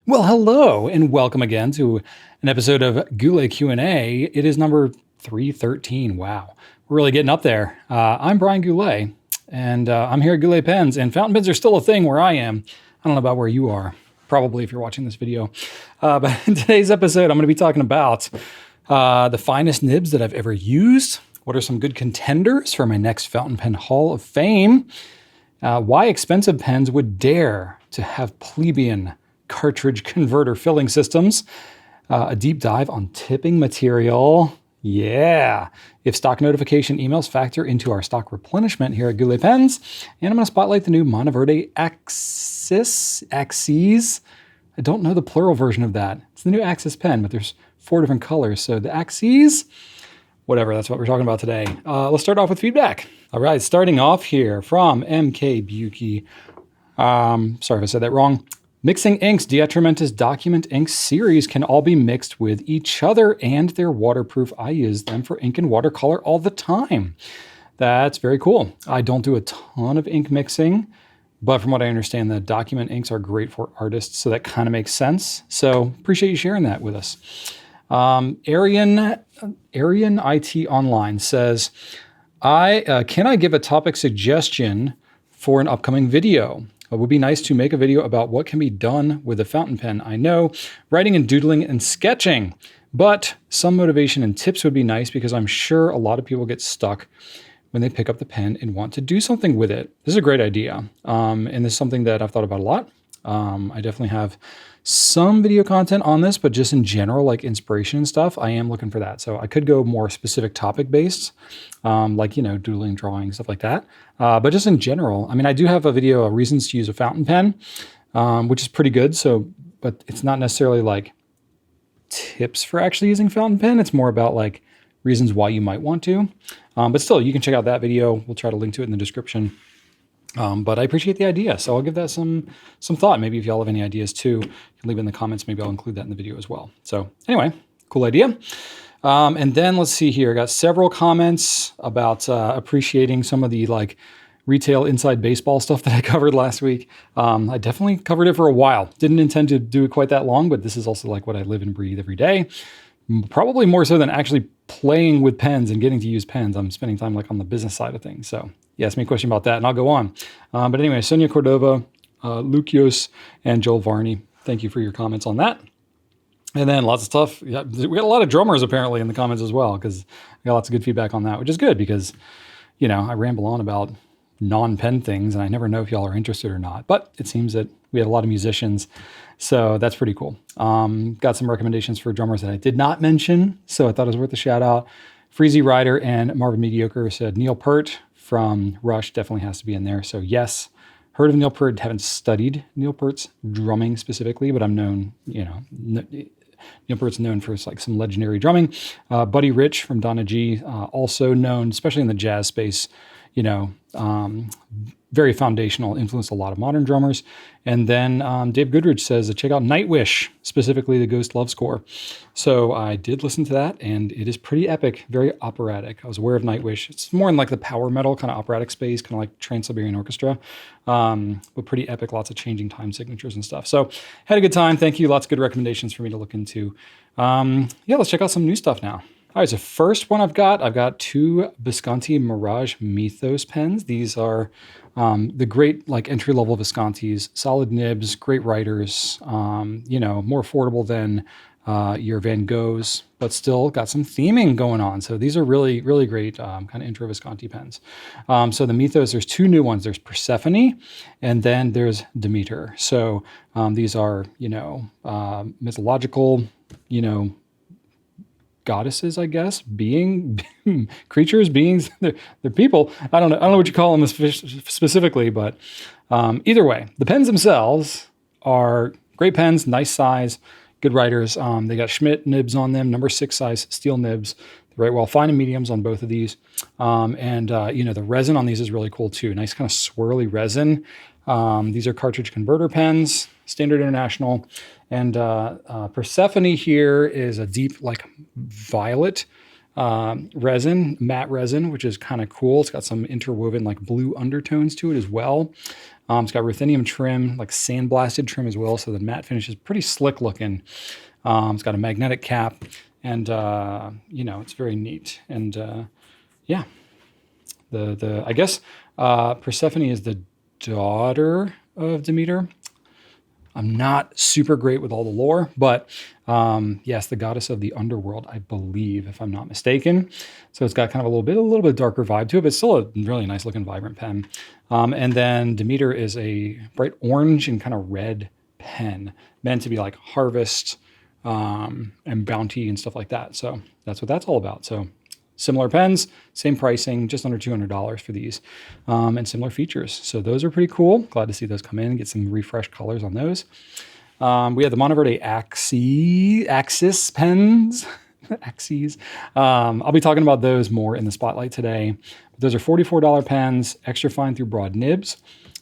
Well, hello, and welcome again to an episode of Goulet Q&A. It is number 313. Wow, we're really getting up there. I'm Brian Goulet, and I'm here at Goulet Pens, and fountain pens are still a thing where I am. I don't know about where you are, probably if you're watching this video. But in today's episode, I'm going to be talking about the finest nibs that I've ever used. What are some good contenders for my next fountain pen Hall of Fame? Why expensive pens would dare to have plebeian cartridge converter filling systems, a deep dive on tipping material. Yeah. If stock notification emails factor into our stock replenishment here at Goulet Pens. And I'm going to spotlight the new Monteverde Axis. I don't know the plural version of that. It's the new Axis pen, but there's 4 different colors. So the Axis, whatever, that's what we're talking about today. Let's start off with feedback. All right, starting off here from MK Buki. Sorry if I said that wrong. Mixing inks, Diatramentis Document Ink series can all be mixed with each other and they're waterproof. I use them for ink and watercolor all the time. That's very cool. I don't do a ton of ink mixing, but from what I understand, the document inks are great for artists, so that kind of makes sense. So appreciate you sharing that with us. Arian IT Online says, can I give a topic suggestion for an upcoming video? It would be nice to make a video about what can be done with a fountain pen. I know writing and doodling and sketching, but some motivation and tips would be nice because I'm sure a lot of people get stuck when they pick up the pen and want to do something with it. This is a great idea. And this is something that I've thought about a lot. I definitely have some video content on this, but just in general, like inspiration and stuff, I am looking for that. So I could go more specific topic based, like, doodling, drawing, stuff like that. But just in general, I mean, I do have a video of reasons to use a fountain pen, which is pretty good. So, but it's not necessarily like tips for actually using fountain pen. It's more about like reasons why you might want to. But still, you can check out that video. We'll try to link to it in the description. But I appreciate the idea, so I'll give that some thought. Maybe if y'all have any ideas too, you can leave it in the comments. Maybe I'll include that in the video as well. So anyway, cool idea. And then let's see here. I got several comments about appreciating some of the like retail inside baseball stuff that I covered last week. I definitely covered it for a while. Didn't intend to do it quite that long, but this is also like what I live and breathe every day. Probably more so than actually playing with pens and getting to use pens. I'm spending time like on the business side of things. So you asked me a question about that and I'll go on. But anyway, Sonia Cordova, Lucius, and Joel Varney, thank you for your comments on that. And then lots of stuff. Yeah, we got a lot of drummers apparently in the comments as well, because I got lots of good feedback on that, which is good because, I ramble on about non-pen things and I never know if y'all are interested or not. But it seems that we had a lot of musicians, so that's pretty cool. Got some recommendations for drummers that I did not mention, so I thought it was worth a shout out. Freezy Rider and Marvin Mediocre said Neil Peart from Rush definitely has to be in there. So yes, heard of Neil Peart, haven't studied Neil Peart's drumming specifically, but I'm known, Neil Peart's known for like some legendary drumming. Buddy Rich from Donna G, also known, especially in the jazz space, very foundational, influenced a lot of modern drummers. And then Dave Goodrich says, check out Nightwish, specifically the Ghost Love score. So I did listen to that, and it is pretty epic, very operatic. I was aware of Nightwish. It's more in like the power metal kind of operatic space, kind of like Trans-Siberian Orchestra, but pretty epic, lots of changing time signatures and stuff. So had a good time. Thank you. Lots of good recommendations for me to look into. Let's check out some new stuff now. All right, so first one I've got 2 Visconti Mirage Mythos pens. These are the great like entry-level Viscontis, solid nibs, great writers, more affordable than your Van Goghs, but still got some theming going on. So these are really, really great kind of intro Visconti pens. So the Mythos, there's 2 new ones. There's Persephone, and then there's Demeter. So these are, mythological, goddesses, I guess, creatures, beings, they're people. I don't know what you call them specifically, but either way, the pens themselves are great pens, nice size, good writers. They got Schmidt nibs on them, number 6 size steel nibs. They're right well, fine and mediums on both of these. The resin on these is really cool too. Nice kind of swirly resin. These are cartridge converter pens, Standard International. And Persephone here is a deep, like violet. resin, matte resin, which is kind of cool. It's got some interwoven like blue undertones to it as well. It's got ruthenium trim, like sandblasted trim as well. So the matte finish is pretty slick looking. It's got a magnetic cap and, you know, it's very neat. And, yeah, I guess, Persephone is the daughter of Demeter. I'm not super great with all the lore, but yes, the goddess of the underworld, I believe, if I'm not mistaken. So it's got kind of a little bit darker vibe to it, but still a really nice looking vibrant pen. And then Demeter is a bright orange and kind of red pen meant to be like harvest and bounty and stuff like that. So that's what that's all about. So similar pens, same pricing, just under $200 for these, and similar features. So those are pretty cool. Glad to see those come in and get some refreshed colors on those. We have the Monteverde Axis pens. Axes. I'll be talking about those more in the spotlight today. But those are $44 pens, extra fine through broad nibs.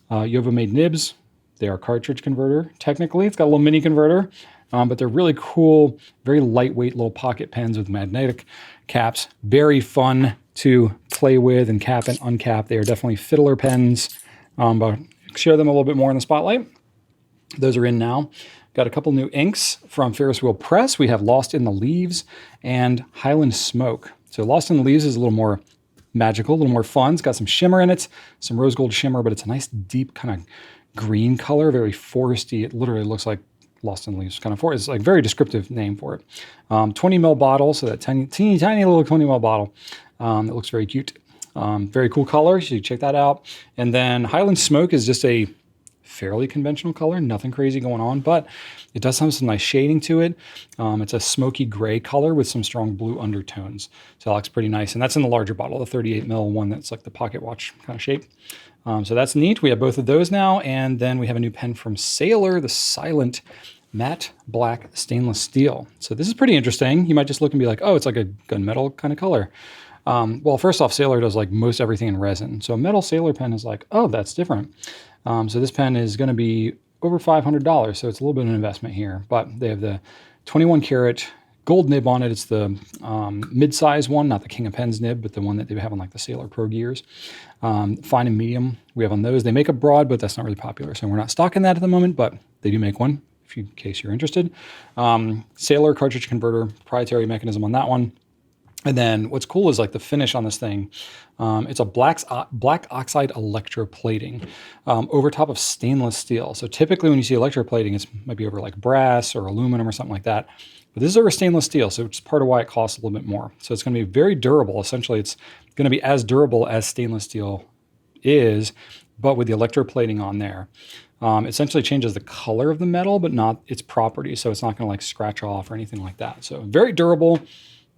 Yova made nibs. They are cartridge converter. Technically, it's got a little mini converter, but they're really cool, very lightweight little pocket pens with magnetic caps. Very fun to play with and cap and uncap. They are definitely fiddler pens, but I'll share them a little bit more in the spotlight. Those are in now. Got a couple new inks from Ferris Wheel Press. We have Lost in the Leaves and Highland Smoke. So Lost in the Leaves is a little more magical, a little more fun. It's got some shimmer in it, some rose gold shimmer, but it's a nice deep kind of green color, very foresty. It literally looks like Lost in the Leaves kind of forest. It's like a very descriptive name for it. 20 ml bottle, so that tiny little 20 ml bottle. It looks very cute. Very cool color, so you check that out. And then Highland Smoke is just a fairly conventional color, nothing crazy going on, but it does have some nice shading to it. It's a smoky gray color with some strong blue undertones. So that looks pretty nice. And that's in the larger bottle, the 38 ml one that's like the pocket watch kind of shape. So that's neat. We have both of those now. And then we have a new pen from Sailor, the Silent Matte Black Stainless Steel. So this is pretty interesting. You might just look and be like, oh, it's like a gunmetal kind of color. Well, first off, Sailor does like most everything in resin. So a metal Sailor pen is like, oh, that's different. So this pen is going to be over $500. So it's a little bit of an investment here, but they have the 21 karat gold nib on it. It's the mid-size one, not the King of Pens nib, but the one that they have on like the Sailor Pro gears. Fine and medium we have on those. They make a broad, but that's not really popular. So we're not stocking that at the moment, but they do make one in case you're interested. Sailor cartridge converter, proprietary mechanism on that one. And then what's cool is like the finish on this thing. It's a black oxide electroplating over top of stainless steel. So typically when you see electroplating, it might be over like brass or aluminum or something like that. But this is over stainless steel, so it's part of why it costs a little bit more. So it's going to be very durable. Essentially, it's going to be as durable as stainless steel is, but with the electroplating on there. It essentially changes the color of the metal, but not its properties. So it's not going to like scratch off or anything like that. So very durable.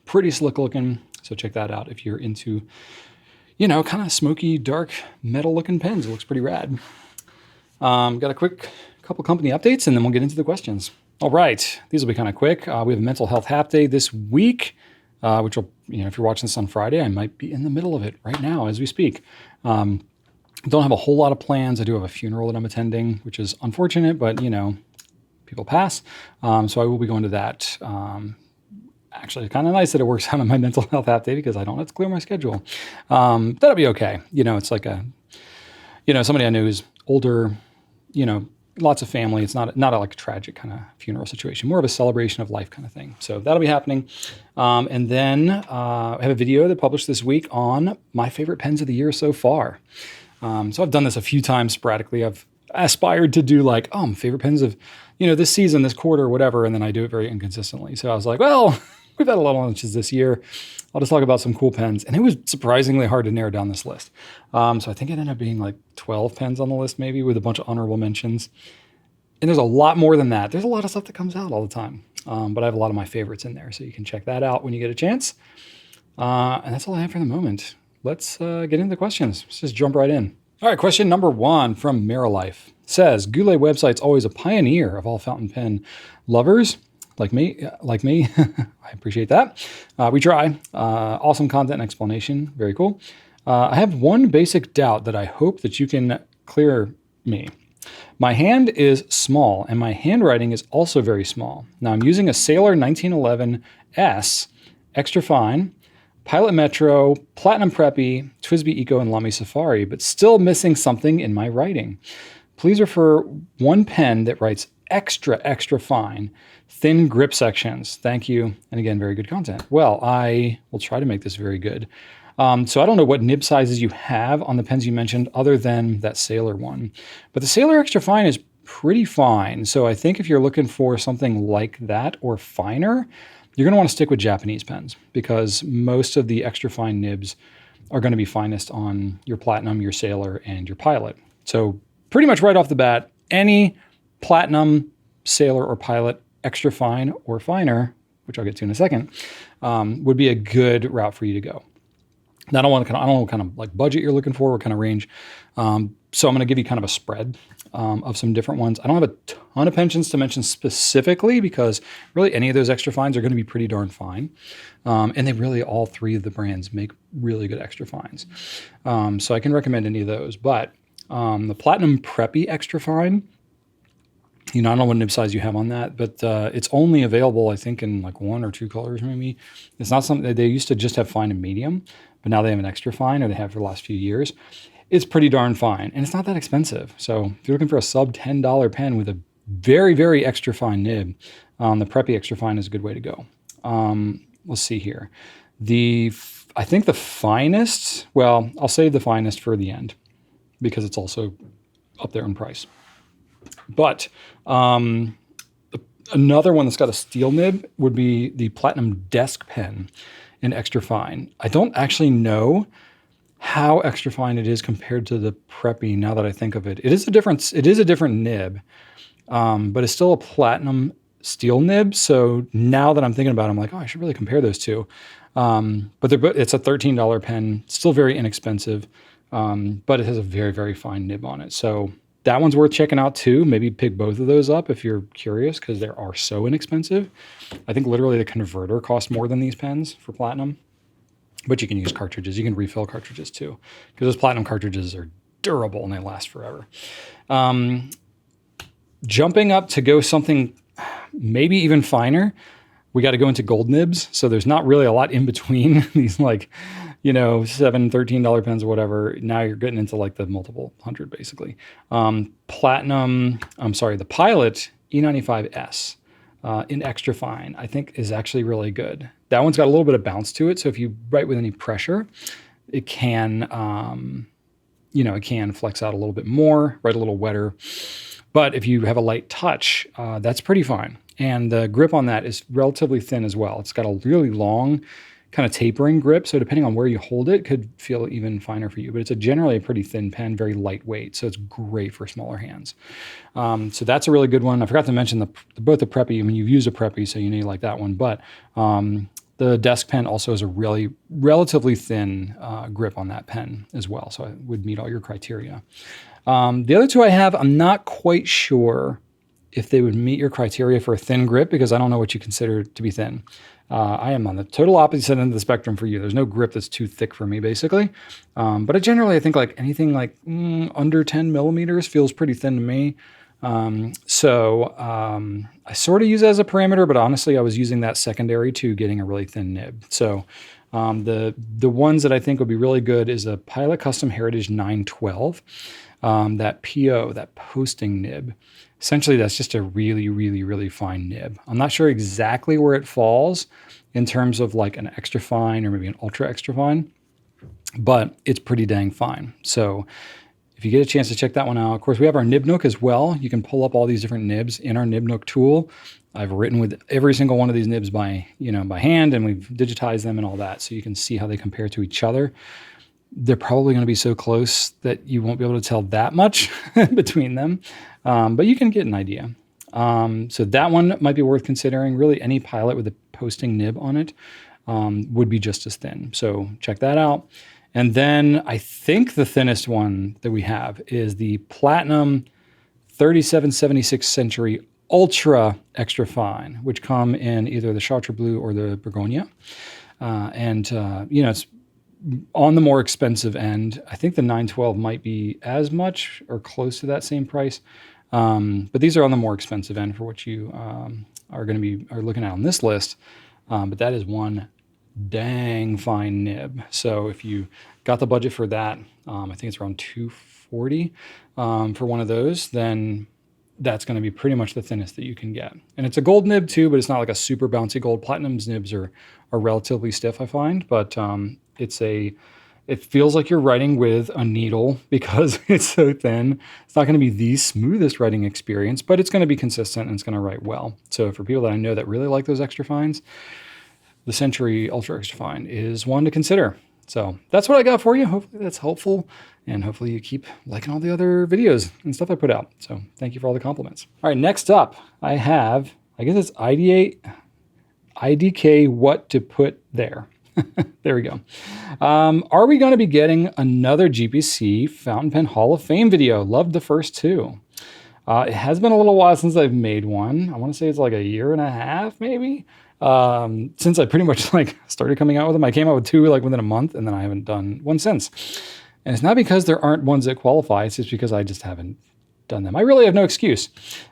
Pretty slick looking, so check that out if you're into, you know, kind of smoky, dark, metal looking pens. It looks pretty rad. Got a quick couple company updates and then we'll get into the questions. All right, these will be kind of quick. We have a mental health half day this week, which will, you know, if you're watching this on Friday, I might be in the middle of it right now as we speak. Don't have a whole lot of plans. I do have a funeral that I'm attending, which is unfortunate, but you know, people pass. So I will be going to that. Actually, kind of nice that it works out on my mental health half day because I don't have to clear my schedule. That'll be okay. You know, it's like somebody I know who's older, you know, lots of family. It's not like a tragic kind of funeral situation, more of a celebration of life kind of thing. So that'll be happening. And then I have a video that published this week on my favorite pens of the year so far. So I've done this a few times sporadically. I've aspired to do like, favorite pens of, you know, this season, this quarter, whatever. And then I do it very inconsistently. So I was like, well, we've had a lot of launches this year. I'll just talk about some cool pens. And it was surprisingly hard to narrow down this list. So I think it ended up being like 12 pens on the list, maybe with a bunch of honorable mentions. And there's a lot more than that. There's a lot of stuff that comes out all the time. But I have a lot of my favorites in there. So you can check that out when you get a chance. And that's all I have for the moment. Let's get into the questions. Let's just jump right in. All right, question number 1 from Marilife says, Goulet website's always a pioneer of all fountain pen lovers. Like me, I appreciate that. We try. Awesome content and explanation. Very cool. I have one basic doubt that I hope that you can clear me. My hand is small and my handwriting is also very small. Now I'm using a Sailor 1911 S, extra fine, Pilot Metro, Platinum Preppy, TWSBI Eco, and Lamy Safari, but still missing something in my writing. Please refer one pen that writes extra fine, thin grip sections. Thank you. And again, very good content. Well, I will try to make this very good. So I don't know what nib sizes you have on the pens you mentioned other than that Sailor one. But the Sailor Extra Fine is pretty fine. So I think if you're looking for something like that or finer, you're going to want to stick with Japanese pens because most of the extra fine nibs are going to be finest on your Platinum, your Sailor, and your Pilot. So pretty much right off the bat, any Platinum, Sailor, or Pilot extra fine or finer, which I'll get to in a second, would be a good route for you to go. Now, I don't know what kind of like budget you're looking for, what kind of range. So I'm going to give you kind of a spread of some different ones. I don't have a ton of pensions to mention specifically because really any of those extra fines are going to be pretty darn fine. And they really, all three of the brands make really good extra fines. So I can recommend any of those. But the Platinum Preppy Extra Fine, I don't know what nib size you have on that, but it's only available, I think, in like 1 or 2 colors maybe. It's not something that they used to just have fine and medium, but now they have an extra fine, or they have for the last few years. It's pretty darn fine, and it's not that expensive. So if you're looking for a sub $10 pen with a very, very extra fine nib, the Preppy Extra Fine is a good way to go. Let's see here. I think the finest, well, I'll save the finest for the end because it's also up there in price. But another one that's got a steel nib would be the Platinum Desk Pen in extra fine. I don't actually know how extra fine it is compared to the Preppy now that I think of it. It is a different nib, but it's still a Platinum steel nib. So now that I'm thinking about it, I'm like, oh, I should really compare those two. But it's a $13 pen, still very inexpensive, but it has a very, very fine nib on it. So that one's worth checking out too. Maybe pick both of those up if you're curious because they are so inexpensive. I think literally the converter costs more than these pens for Platinum, but you can use cartridges. You can refill cartridges too because those Platinum cartridges are durable and they last forever. Jumping up to go something maybe even finer, we got to go into gold nibs. So there's not really a lot in between these like, $7, $13 pens or whatever. Now you're getting into like the multiple hundred basically. The Pilot E95S in extra fine, I think is actually really good. That one's got a little bit of bounce to it. So if you write with any pressure, it can, it can flex out a little bit more, write a little wetter. But if you have a light touch, that's pretty fine. And the grip on that is relatively thin as well. It's got a really long kind of tapering grip. So depending on where you hold it, could feel even finer for you. But it's generally a pretty thin pen, very lightweight. So it's great for smaller hands. So that's a really good one. I forgot to mention both the Preppy. I mean, you've used a Preppy, so you know you like that one. But the desk pen also has a really relatively thin grip on that pen as well. So it would meet all your criteria. The other two I have, I'm not quite sure if they would meet your criteria for a thin grip because I don't know what you consider to be thin. I am on the total opposite end of the spectrum for you. There's no grip that's too thick for me, basically. But I think like anything like under 10 millimeters feels pretty thin to me. I sort of use it as a parameter, but honestly, I was using that secondary to getting a really thin nib. So the ones that I think would be really good is a Pilot Custom Heritage 912, that PO, that posting nib. Essentially, that's just a really, really, really fine nib. I'm not sure exactly where it falls in terms of like an extra fine or maybe an ultra extra fine, but it's pretty dang fine. So if you get a chance to check that one out, of course, we have our Nib Nook as well. You can pull up all these different nibs in our Nib Nook tool. I've written with every single one of these nibs by hand, and we've digitized them and all that, so you can see how they compare to each other. They're probably going to be so close that you won't be able to tell that much between them, but you can get an idea. So that one might be worth considering. Really, any Pilot with a posting nib on it would be just as thin. So check that out. And then I think the thinnest one that we have is the Platinum 3776 Century Ultra Extra Fine, which come in either the Chartres Bleu or the Begonia. It's on the more expensive end. I think the 912 might be as much or close to that same price. But these are on the more expensive end for what you are looking at on this list. But that is one dang fine nib. So if you got the budget for that, I think it's around $240 for one of those, then that's going to be pretty much the thinnest that you can get. And it's a gold nib too, but it's not like a super bouncy gold. Platinum's nibs are relatively stiff, I find, but it feels like you're writing with a needle because it's so thin. It's not going to be the smoothest writing experience, but it's going to be consistent and it's going to write well. So for people that I know that really like those extra fines, the Century Ultra Extra Fine is one to consider. So that's what I got for you. Hopefully that's helpful. And hopefully you keep liking all the other videos and stuff I put out. So thank you for all the compliments. All right, next up, I have, I guess it's IDK what to put there. There we go. Are we going to be getting another GPC Fountain Pen Hall of Fame video? Loved the first two. It has been a little while since I've made one. I want to say it's like a year and a half, maybe. Since I pretty much started coming out with them. I came out with two within a month, and then I haven't done one since. And it's not because there aren't ones that qualify. It's just because I just haven't done them. I really have no excuse.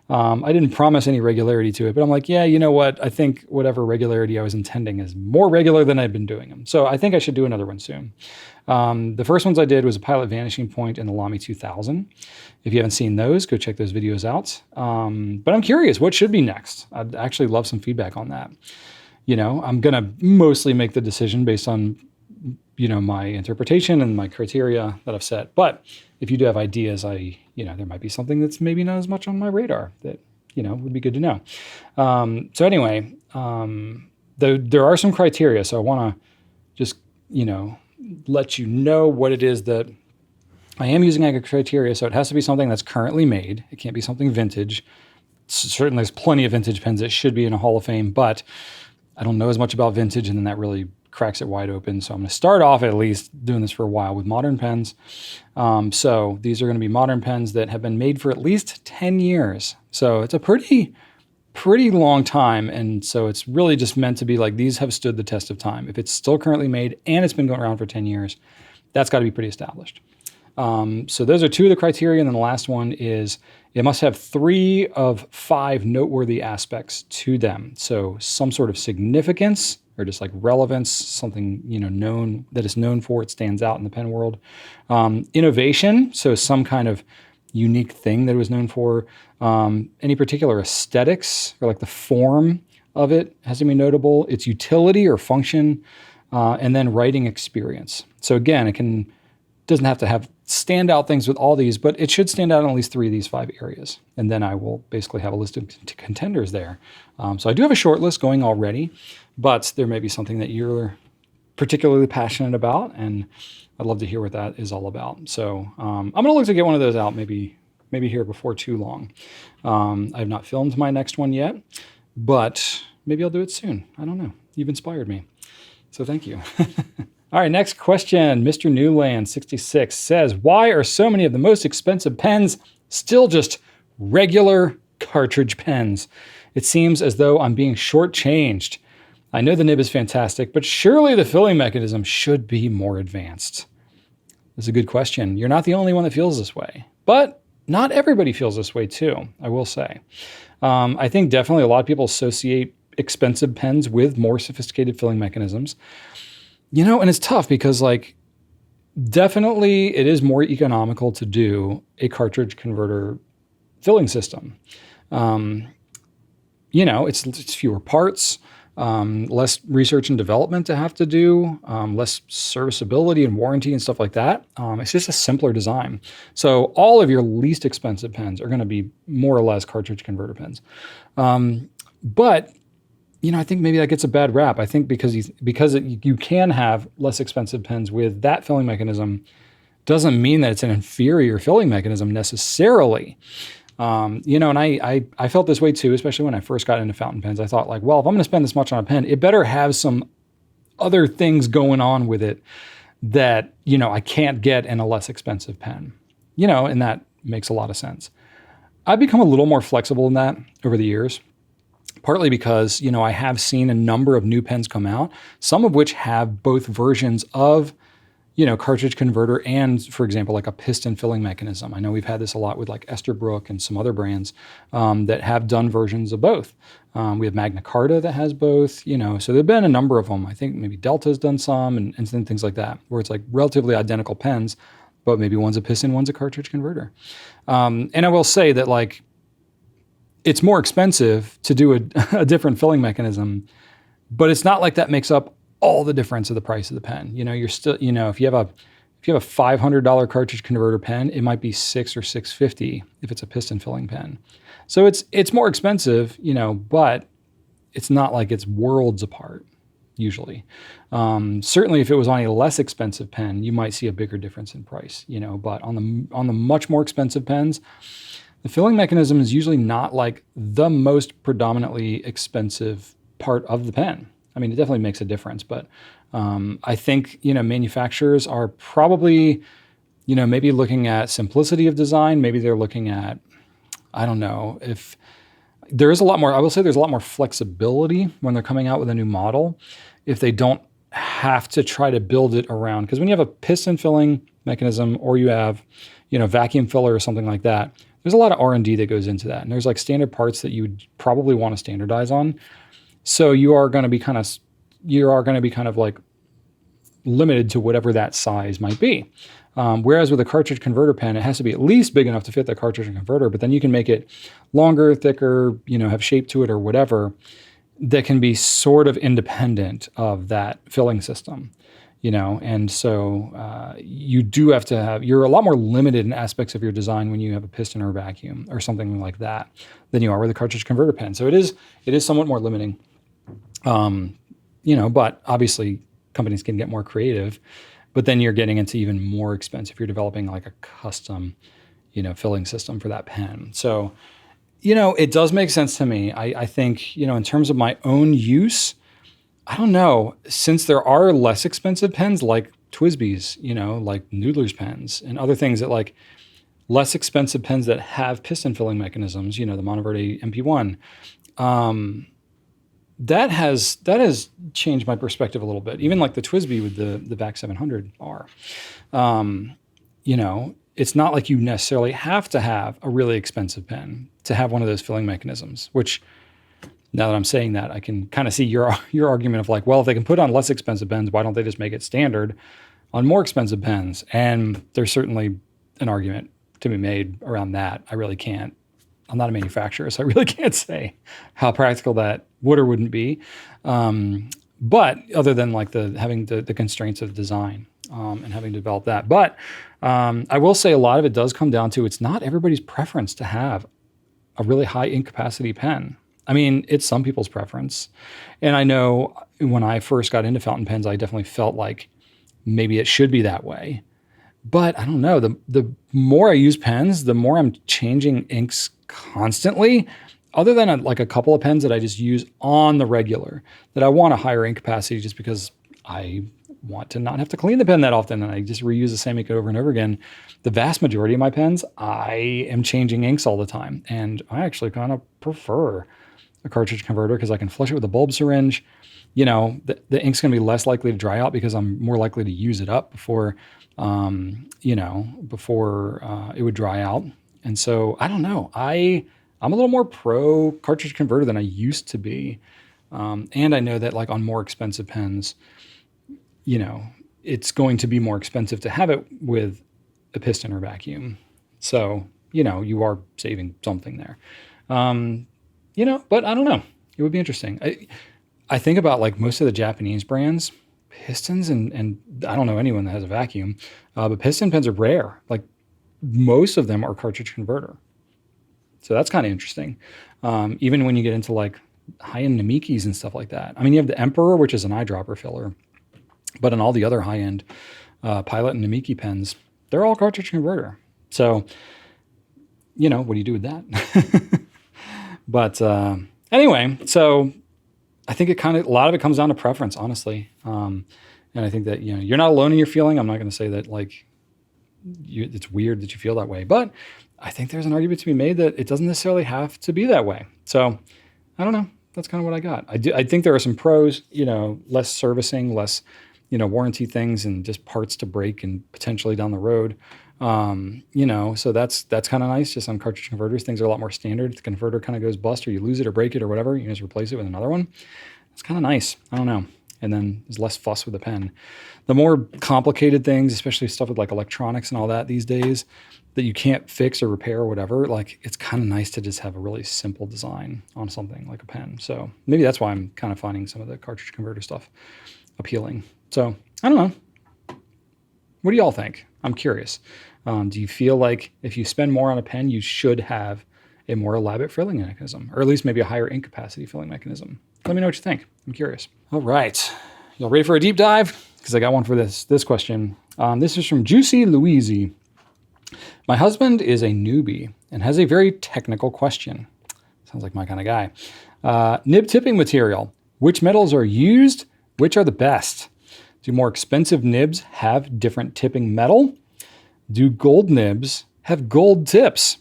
I didn't promise any regularity to it, but I'm like, yeah, you know what? I think whatever regularity I was intending is more regular than I've been doing them. So I think I should do another one soon. The first ones I did was a Pilot Vanishing Point and the Lamy 2000. If you haven't seen those, go check those videos out. But I'm curious, what should be next? I'd actually love some feedback on that. I'm going to mostly make the decision based on, my interpretation and my criteria that I've set. But if you do have ideas, there might be something that's maybe not as much on my radar that, would be good to know. So anyway, there are some criteria. So I want to just, let you know what it is that I am using as a criteria. So it has to be something that's currently made. It can't be something vintage. Certainly there's plenty of vintage pens that should be in a Hall of Fame, but I don't know as much about vintage, and then that really cracks it wide open. So I'm going to start off at least doing this for a while with modern pens. So these are going to be modern pens that have been made for at least 10 years. So it's a pretty long time. And so it's really just meant to be these have stood the test of time. If it's still currently made and it's been going around for 10 years, that's got to be pretty established. So those are two of the criteria. And then the last one is it must have 3 of 5 noteworthy aspects to them. So some sort of significance or just relevance, something, known that is known for, it stands out in the pen world. Innovation, so some kind of unique thing that it was known for. Any particular aesthetics or the form of it has to be notable. Its utility or function, and then writing experience. So again, doesn't have to have standout things with all these, but it should stand out in at least 3 of these 5 areas. And then I will basically have a list of contenders there. So I do have a short list going already, but there may be something that you're particularly passionate about, and I'd love to hear what that is all about. So I'm going to look to get one of those out maybe here before too long. I have not filmed my next one yet, but maybe I'll do it soon. I don't know. You've inspired me. So thank you. All right, next question. Mr. Newland 66 says, why are so many of the most expensive pens still just regular cartridge pens? It seems as though I'm being shortchanged. I know the nib is fantastic, but surely the filling mechanism should be more advanced. That's a good question. You're not the only one that feels this way, but not everybody feels this way too, I will say. I think definitely a lot of people associate expensive pens with more sophisticated filling mechanisms. And it's tough because definitely it is more economical to do a cartridge converter filling system. It's fewer parts, less research and development to have to do, less serviceability and warranty and stuff like that. It's just a simpler design. So all of your least expensive pens are going to be more or less cartridge converter pens. But I think maybe that gets a bad rap. I think because you can have less expensive pens with that filling mechanism doesn't mean that it's an inferior filling mechanism necessarily. And I felt this way too, especially when I first got into fountain pens. I thought if I'm going to spend this much on a pen, it better have some other things going on with it that, I can't get in a less expensive pen, and that makes a lot of sense. I've become a little more flexible in that over the years. Partly because, I have seen a number of new pens come out, some of which have both versions of, cartridge converter and, for example, like a piston filling mechanism. I know we've had this a lot with like Esterbrook and some other brands that have done versions of both. We have Magna Carta that has both, so there've been a number of them. I think maybe Delta's done some and things like that, where it's like relatively identical pens, but maybe one's a piston, one's a cartridge converter. And I will say that like, it's more expensive to do a different filling mechanism, but it's not like that makes up all the difference of the price of the pen. You're still, if you have a $500 cartridge converter pen, it might be $600 or $650 if it's a piston filling pen. So it's more expensive, but it's not like it's worlds apart usually. Certainly if it was on a less expensive pen, you might see a bigger difference in price, but on the much more expensive pens, the filling mechanism is usually not like the most predominantly expensive part of the pen. I mean, it definitely makes a difference, but I think, manufacturers are probably, maybe looking at simplicity of design. Maybe they're looking at, I don't know, if there is a lot more, I will say there's a lot more flexibility when they're coming out with a new model, if they don't have to try to build it around. Because when you have a piston filling mechanism or you have, vacuum filler or something like that, there's a lot of R&D that goes into that. And there's like standard parts that you would probably want to standardize on. So you are going to be kind of like limited to whatever that size might be. Whereas with a cartridge converter pen, it has to be at least big enough to fit the cartridge and converter, but then you can make it longer, thicker, have shape to it or whatever that can be sort of independent of that filling system, and so you do have to have, you're a lot more limited in aspects of your design when you have a piston or a vacuum or something like that than you are with a cartridge converter pen. So it is somewhat more limiting. But obviously companies can get more creative, but then you're getting into even more expense if you're developing like a custom, filling system for that pen. So, it does make sense to me. I think, in terms of my own use, I don't know, since there are less expensive pens like TWSBI's, like Noodler's pens and other things that like less expensive pens that have piston filling mechanisms, the Monteverde MP1, that has changed my perspective a little bit. Even like the TWSBI with the VAC 700R, it's not like you necessarily have to have a really expensive pen to have one of those filling mechanisms, which now that I'm saying that, I can kind of see your argument of like, well, if they can put on less expensive pens, why don't they just make it standard on more expensive pens? And there's certainly an argument to be made around that. I really can't. I'm not a manufacturer, so I really can't say how practical that would or wouldn't be. But other than like having the constraints of design and having to develop that. But I will say a lot of it does come down to it's not everybody's preference to have a really high ink capacity pen. I mean, it's some people's preference. And I know when I first got into fountain pens, I definitely felt like maybe it should be that way. But I don't know, the more I use pens, the more I'm changing inks constantly, other than like a couple of pens that I just use on the regular, that I want a higher ink capacity just because I want to not have to clean the pen that often and I just reuse the same ink over and over again. The vast majority of my pens, I am changing inks all the time. And I actually kind of prefer a cartridge converter because I can flush it with a bulb syringe. The ink's going to be less likely to dry out because I'm more likely to use it up before it would dry out. And so I don't know. I'm a little more pro cartridge converter than I used to be. And I know that like on more expensive pens, it's going to be more expensive to have it with a piston or vacuum. So, you are saving something there. But I don't know. It would be interesting. I think about like most of the Japanese brands, pistons, and I don't know anyone that has a vacuum, but piston pens are rare. Like most of them are cartridge converter. So that's kind of interesting. Even when you get into like high-end Namikis and stuff like that. I mean, you have the Emperor, which is an eyedropper filler, but in all the other high-end Pilot and Namiki pens, they're all cartridge converter. So, what do you do with that? But anyway, so I think a lot of it comes down to preference, honestly. And I think that, you're not alone in your feeling. I'm not going to say that like it's weird that you feel that way, but I think there's an argument to be made that it doesn't necessarily have to be that way. So I don't know. That's kind of what I got. I think there are some pros, less servicing, less warranty things and just parts to break and potentially down the road. So that's kind of nice. Just on cartridge converters, things are a lot more standard. If the converter kind of goes bust or you lose it or break it or whatever, you can just replace it with another one. It's kind of nice. I don't know. And then there's less fuss with the pen. The more complicated things, especially stuff with like electronics and all that these days that you can't fix or repair or whatever, like it's kind of nice to just have a really simple design on something like a pen. So maybe that's why I'm kind of finding some of the cartridge converter stuff appealing. So I don't know. What do y'all think? I'm curious. Do you feel like if you spend more on a pen, you should have a more elaborate filling mechanism, or at least maybe a higher ink capacity filling mechanism? Let me know what you think. I'm curious. All right. Y'all ready for a deep dive? Because I got one for this question. This is from Juicy Louise. My husband is a newbie and has a very technical question. Sounds like my kind of guy. Nib tipping material. Which metals are used? Which are the best? Do more expensive nibs have different tipping metal? Do gold nibs have gold tips?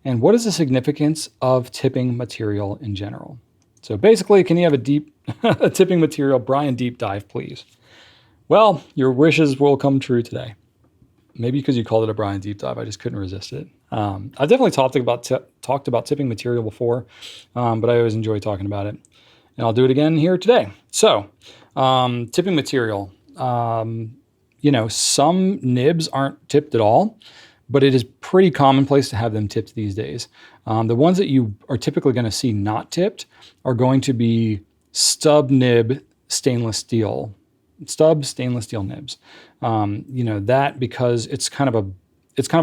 And what is the significance of tipping material in general? So basically, can you have a tipping material Brian deep dive, please? Well, your wishes will come true today. Maybe because you called it a Brian deep dive, I just couldn't resist it. I've definitely talked about tipping material before, but I always enjoy talking about it. And I'll do it again here today. So, tipping material. Some nibs aren't tipped at all, but it is pretty commonplace to have them tipped these days. The ones that you are typically going to see not tipped are going to be stub stainless steel nibs. That because it's kind of a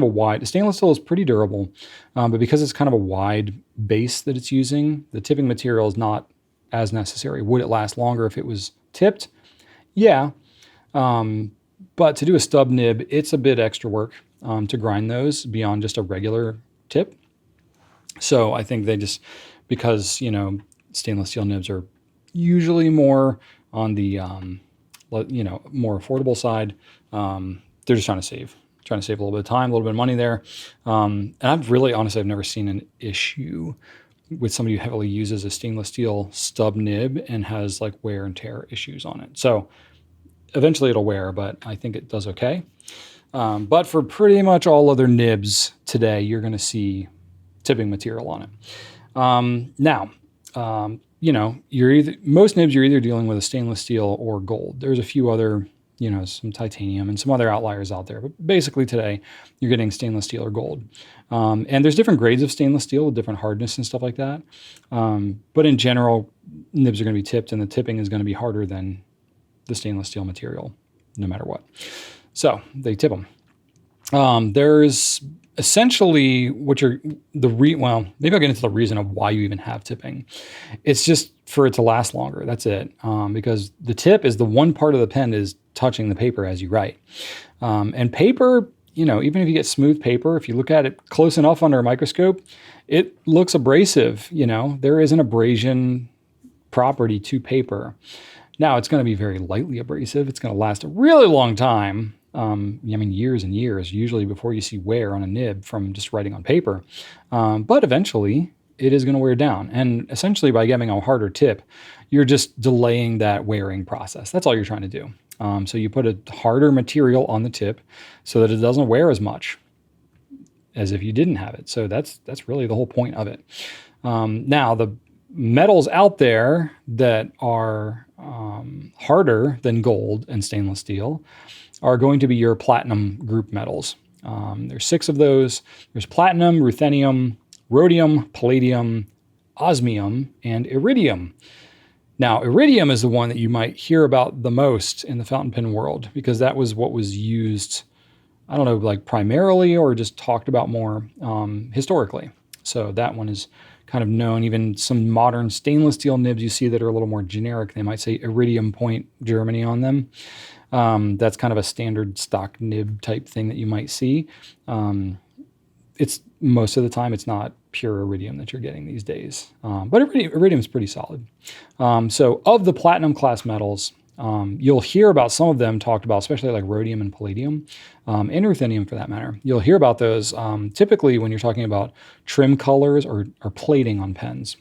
wide, stainless steel is pretty durable, but because it's kind of a wide base that it's using, the tipping material is not as necessary. Would it last longer if it was tipped? Yeah. But to do a stub nib, it's a bit extra work to grind those beyond just a regular tip. So I think because stainless steel nibs are usually more on the more affordable side. They're just trying to save a little bit of time, a little bit of money there. And I've never seen an issue with somebody who heavily uses a stainless steel stub nib and has like wear and tear issues on it. So eventually it'll wear, but I think it does okay. But for pretty much all other nibs today, you're going to see tipping material on it. Most nibs you're either dealing with a stainless steel or gold. There's a few other, some titanium and some other outliers out there. But basically today, you're getting stainless steel or gold. And there's different grades of stainless steel with different hardness and stuff like that. But in general, nibs are going to be tipped, and the tipping is going to be harder than the stainless steel material, no matter what. So they tip them. There's essentially maybe I'll get into the reason of why you even have tipping. It's just for it to last longer. That's it. Because the tip is the one part of the pen is touching the paper as you write. And paper, even if you get smooth paper, if you look at it close enough under a microscope, it looks abrasive. There is an abrasion property to paper. Now it's going to be very lightly abrasive. It's going to last a really long time. Years and years, usually before you see wear on a nib from just writing on paper. But eventually it is going to wear down. And essentially by getting a harder tip, you're just delaying that wearing process. That's all you're trying to do. So you put a harder material on the tip so that it doesn't wear as much as if you didn't have it. So that's really the whole point of it. Now the metals out there that are harder than gold and stainless steel are going to be your platinum group metals. There's 6 of those. There's platinum, ruthenium, rhodium, palladium, osmium, and iridium. Now, iridium is the one that you might hear about the most in the fountain pen world because that was what was used, I don't know, like primarily or just talked about more historically. So that one is kind of known. Even some modern stainless steel nibs you see that are a little more generic, they might say iridium point Germany on them. That's kind of a standard stock nib type thing that you might see. It's most of the time it's not pure iridium that you're getting these days, but iridium is pretty solid. So of the platinum class metals, you'll hear about some of them talked about, especially like rhodium and palladium, and ruthenium for that matter. You'll hear about those typically when you're talking about trim colors or plating on pens.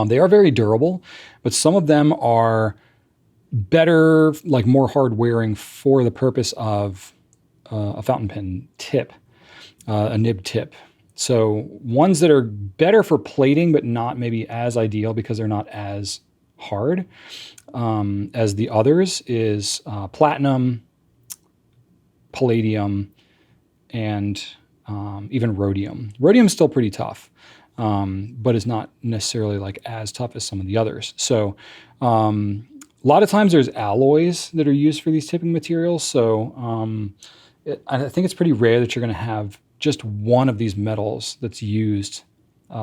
They are very durable, but some of them are better, like more hard wearing for the purpose of a fountain pen tip, a nib tip. So ones that are better for plating, but not maybe as ideal because they're not as hard as the others is platinum, palladium, and even rhodium. Rhodium's still pretty tough, but it's not necessarily like as tough as some of the others. So a lot of times there's alloys that are used for these tipping materials. So I think it's pretty rare that you're going to have just one of these metals that's used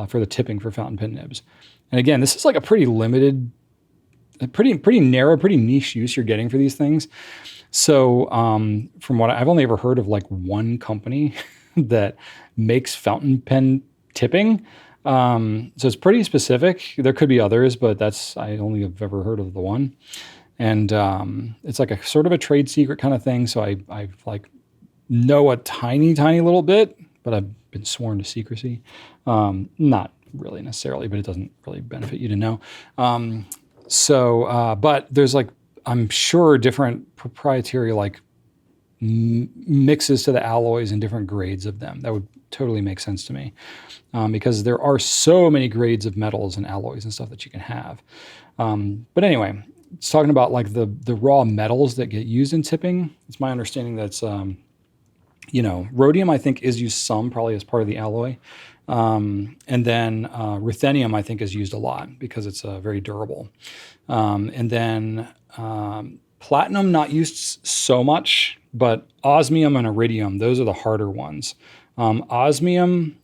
for the tipping for fountain pen nibs. And again, this is like a pretty limited, pretty narrow, pretty niche use you're getting for these things. So from what I've only ever heard of like one company that makes fountain pen tipping. So it's pretty specific. There could be others, but I only have ever heard of the one. And it's like a sort of a trade secret kind of thing. So I like know a tiny little bit, but I've been sworn to secrecy. Not really necessarily, but it doesn't really benefit you to know. But there's like, I'm sure different proprietary like mixes to the alloys and different grades of them. That would totally make sense to me because there are so many grades of metals and alloys and stuff that you can have. But anyway, it's talking about like the raw metals that get used in tipping. It's my understanding that's, rhodium I think is used some probably as part of the alloy. And then ruthenium I think is used a lot because it's very durable. And then platinum not used so much, but osmium and iridium, those are the harder ones. Iridium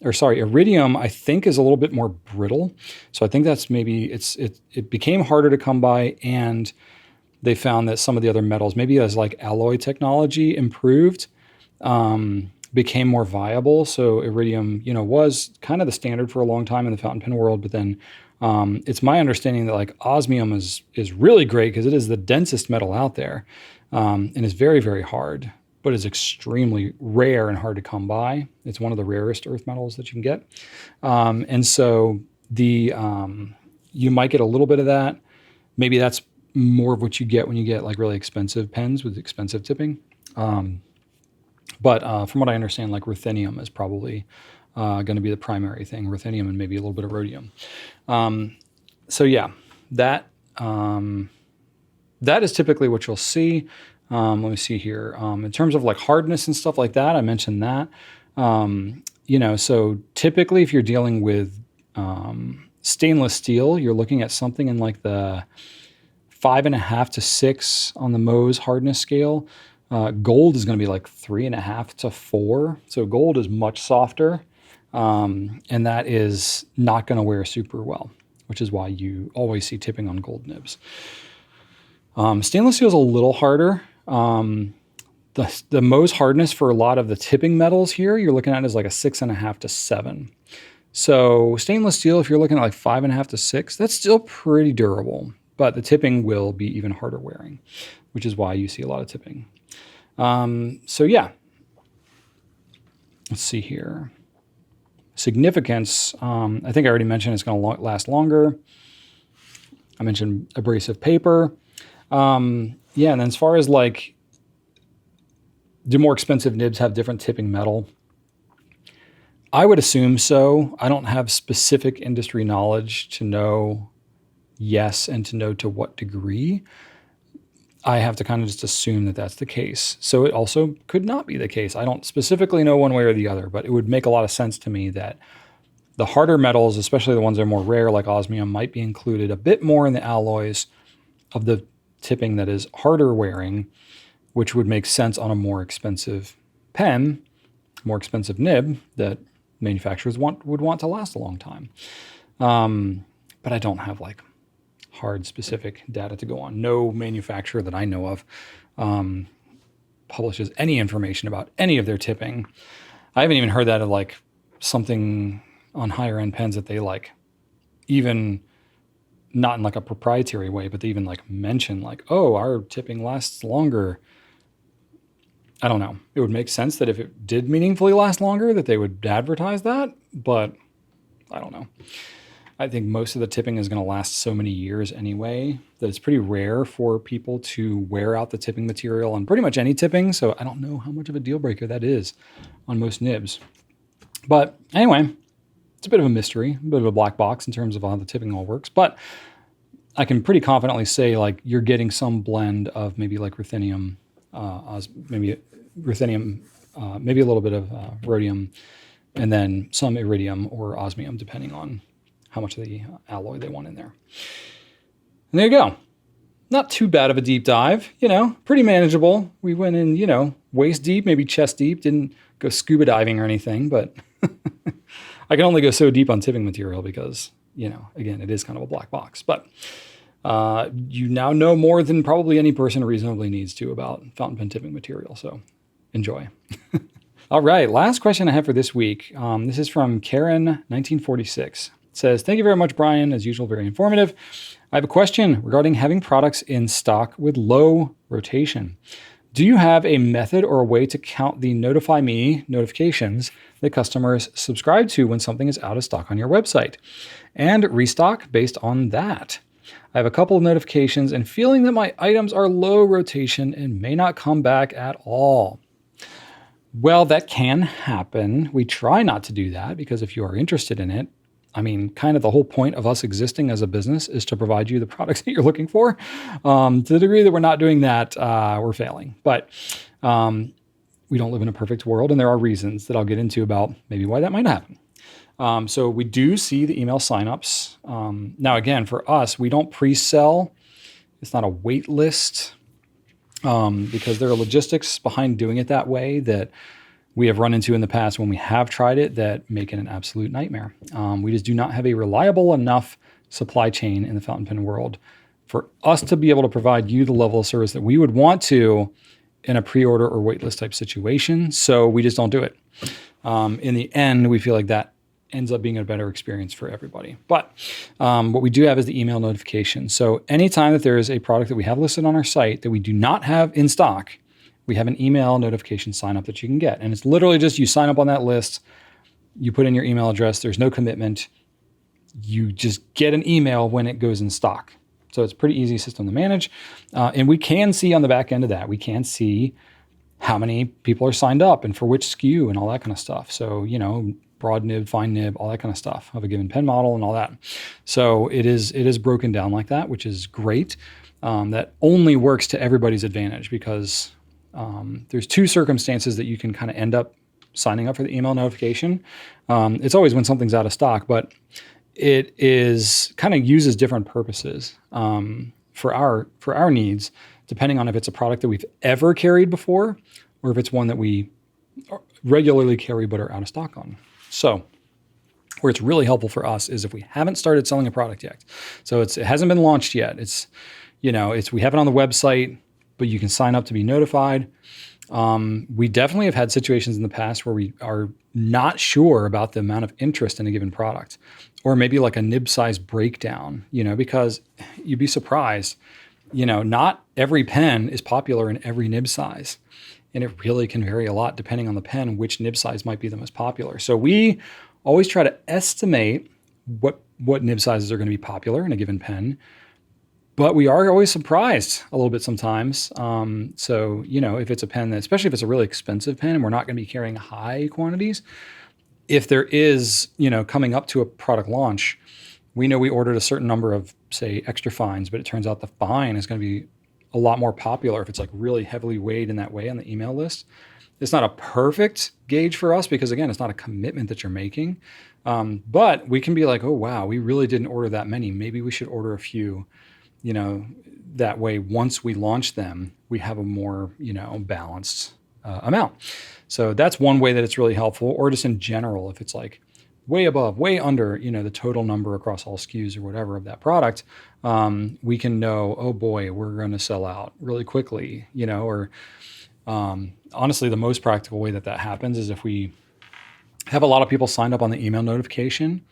I think is a little bit more brittle. So I think that's maybe it became harder to come by, and they found that some of the other metals, maybe as like alloy technology improved, became more viable. So iridium, was kind of the standard for a long time in the fountain pen world, but then it's my understanding that like osmium is really great because it is the densest metal out there, and is very, very hard, but is extremely rare and hard to come by. It's one of the rarest earth metals that you can get. And so you might get a little bit of that. Maybe that's more of what you get when you get like really expensive pens with expensive tipping. But from what I understand, like ruthenium is probably going to be the primary thing, ruthenium and maybe a little bit of rhodium. So yeah, that is typically what you'll see. Let me see here. In terms of like hardness and stuff like that, I mentioned that. So typically if you're dealing with stainless steel, you're looking at something in like the 5.5 to 6 on the Mohs hardness scale. Gold is going to be like 3.5 to 4. So gold is much softer. And that is not going to wear super well, which is why you always see tipping on gold nibs. Stainless steel is a little harder. The Mohs hardness for a lot of the tipping metals here, you're looking at is like a 6.5 to 7. So stainless steel, if you're looking at like 5.5 to 6, that's still pretty durable, but the tipping will be even harder wearing, which is why you see a lot of tipping. So yeah, let's see here. Significance, I think I already mentioned it's going to last longer. I mentioned abrasive paper. And then as far as like, do more expensive nibs have different tipping metal? I would assume so. I don't have specific industry knowledge to know yes and to know to what degree. I have to kind of just assume that that's the case. So it also could not be the case. I don't specifically know one way or the other, but it would make a lot of sense to me that the harder metals, especially the ones that are more rare like osmium, might be included a bit more in the alloys of the tipping that is harder wearing, which would make sense on a more expensive pen, more expensive nib that manufacturers would want to last a long time. But I don't have like hard specific data to go on. No manufacturer that I know of publishes any information about any of their tipping. I haven't even heard that of like something on higher end pens that they like, even not in like a proprietary way, but they even like mention like, oh, our tipping lasts longer. I don't know. It would make sense that if it did meaningfully last longer that they would advertise that, but I don't know. I think most of the tipping is going to last so many years anyway that it's pretty rare for people to wear out the tipping material on pretty much any tipping. So I don't know how much of a deal breaker that is on most nibs. But anyway, it's a bit of a mystery, a bit of a black box in terms of how the tipping all works. But I can pretty confidently say like you're getting some blend of maybe like ruthenium, maybe a little bit of rhodium, and then some iridium or osmium, depending on how much of the alloy they want in there. And there you go. Not too bad of a deep dive, pretty manageable. We went in, waist deep, maybe chest deep, didn't go scuba diving or anything, but I can only go so deep on tipping material because, again, it is kind of a black box. But you now know more than probably any person reasonably needs to about fountain pen tipping material, so enjoy. All right, last question I have for this week. This is from Karen, 1946. It says, thank you very much, Brian. As usual, very informative. I have a question regarding having products in stock with low rotation. Do you have a method or a way to count the notify me notifications that customers subscribe to when something is out of stock on your website and restock based on that? I have a couple of notifications and feeling that my items are low rotation and may not come back at all. Well, that can happen. We try not to do that because if you are interested in it, kind of the whole point of us existing as a business is to provide you the products that you're looking for. To the degree that we're not doing that, we're failing. But we don't live in a perfect world, and there are reasons that I'll get into about maybe why that might happen. So we do see the email signups. Now, again, for us, we don't pre-sell. It's not a wait list because there are logistics behind doing it that way that we have run into in the past when we have tried it that make it an absolute nightmare. We just do not have a reliable enough supply chain in the fountain pen world for us to be able to provide you the level of service that we would want to in a pre-order or waitlist type situation. So we just don't do it. In the end, we feel like that ends up being a better experience for everybody. But what we do have is the email notification. So anytime that there is a product that we have listed on our site that we do not have in stock, we have an email notification sign up that you can get. And it's literally just you sign up on that list, you put in your email address, there's no commitment. You just get an email when it goes in stock. So it's a pretty easy system to manage. And we can see on the back end of that, we can see how many people are signed up and for which SKU and all that kind of stuff. So, broad nib, fine nib, all that kind of stuff of a given pen model and all that. So it is broken down like that, which is great. That only works to everybody's advantage because there's two circumstances that you can kind of end up signing up for the email notification. It's always when something's out of stock, but it is kind of uses different purposes for our needs, depending on if it's a product that we've ever carried before or if it's one that we regularly carry but are out of stock on. So where it's really helpful for us is if we haven't started selling a product yet. So it hasn't been launched yet. We have it on the website, but you can sign up to be notified. We definitely have had situations in the past where we are not sure about the amount of interest in a given product, or maybe like a nib size breakdown, because you'd be surprised, not every pen is popular in every nib size. And it really can vary a lot depending on the pen, which nib size might be the most popular. So we always try to estimate what nib sizes are going to be popular in a given pen. But we are always surprised a little bit sometimes. So, if it's a pen that, especially if it's a really expensive pen and we're not going to be carrying high quantities, if there is, coming up to a product launch, we know we ordered a certain number of, say, extra fines, but it turns out the fine is going to be a lot more popular if it's like really heavily weighed in that way on the email list. It's not a perfect gauge for us because, again, it's not a commitment that you're making. But we can be like, oh, wow, we really didn't order that many. Maybe we should order a few. That way, once we launch them, we have a more, balanced amount. So that's one way that it's really helpful, or just in general, if it's like way above, way under, the total number across all SKUs or whatever of that product, we can know, oh boy, we're going to sell out really quickly, or honestly, the most practical way that happens is if we have a lot of people signed up on the email notification,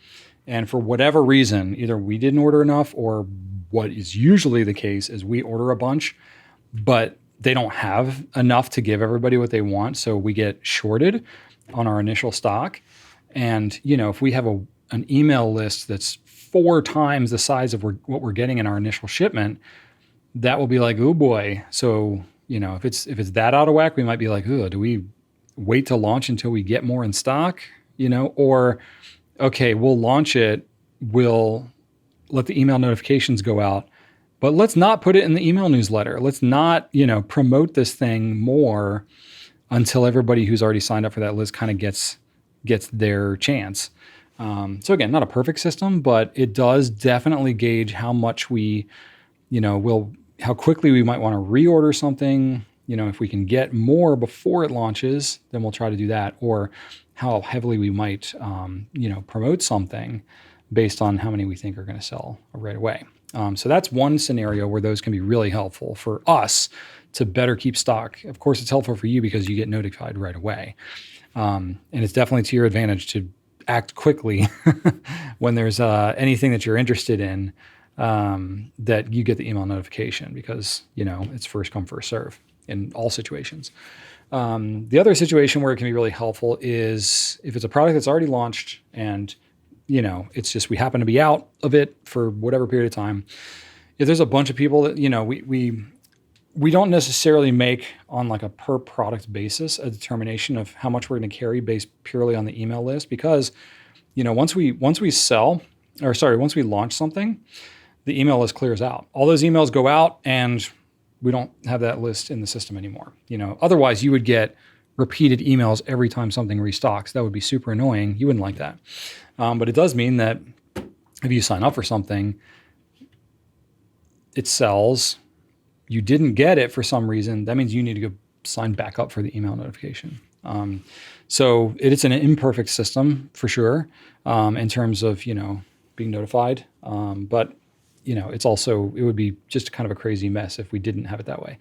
and for whatever reason, either we didn't order enough, or what is usually the case is we order a bunch, but they don't have enough to give everybody what they want. So we get shorted on our initial stock. And, if we have an email list that's 4 times the size of what we're getting in our initial shipment, that will be like, oh boy. So, if it's that out of whack, we might be like, oh, do we wait to launch until we get more in stock? Or, okay, we'll launch it. We'll let the email notifications go out, but let's not put it in the email newsletter. Let's not, promote this thing more until everybody who's already signed up for that list kind of gets their chance. So again, not a perfect system, but it does definitely gauge how much we, how quickly we might want to reorder something. If we can get more before it launches, then we'll try to do that, or how heavily we might, promote something based on how many we think are going to sell right away. So that's one scenario where those can be really helpful for us to better keep stock. Of course, it's helpful for you because you get notified right away. And it's definitely to your advantage to act quickly when there's anything that you're interested in, that you get the email notification because, it's first come, first serve in all situations. The other situation where it can be really helpful is if it's a product that's already launched and, it's just we happen to be out of it for whatever period of time. If there's a bunch of people that, we don't necessarily make on like a per product basis a determination of how much we're going to carry based purely on the email list because, once we launch something, the email list clears out. All those emails go out and we don't have that list in the system anymore. Otherwise you would get repeated emails every time something restocks. That would be super annoying. You wouldn't like that. But it does mean that if you sign up for something, it sells, you didn't get it for some reason, that means you need to go sign back up for the email notification. So it's an imperfect system for sure, in terms of, being notified. But it's also, it would be just kind of a crazy mess if we didn't have it that way.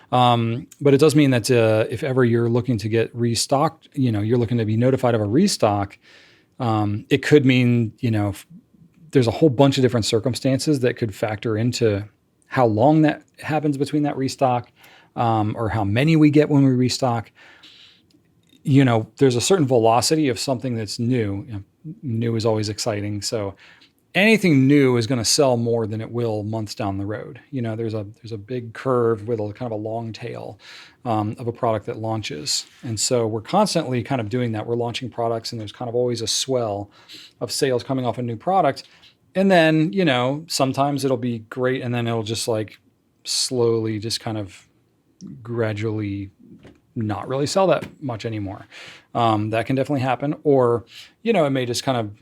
But it does mean that if ever you're looking to get restocked, you're looking to be notified of a restock, it could mean, there's a whole bunch of different circumstances that could factor into how long that happens between that restock, or how many we get when we restock. There's a certain velocity of something that's new. New is always exciting. So anything new is going to sell more than it will months down the road. There's a big curve with a kind of a long tail of a product that launches. And so we're constantly kind of doing that. We're launching products and there's kind of always a swell of sales coming off a new product. And then, sometimes it'll be great and then it'll just like slowly just kind of gradually not really sell that much anymore. That can definitely happen. Or, it may just kind of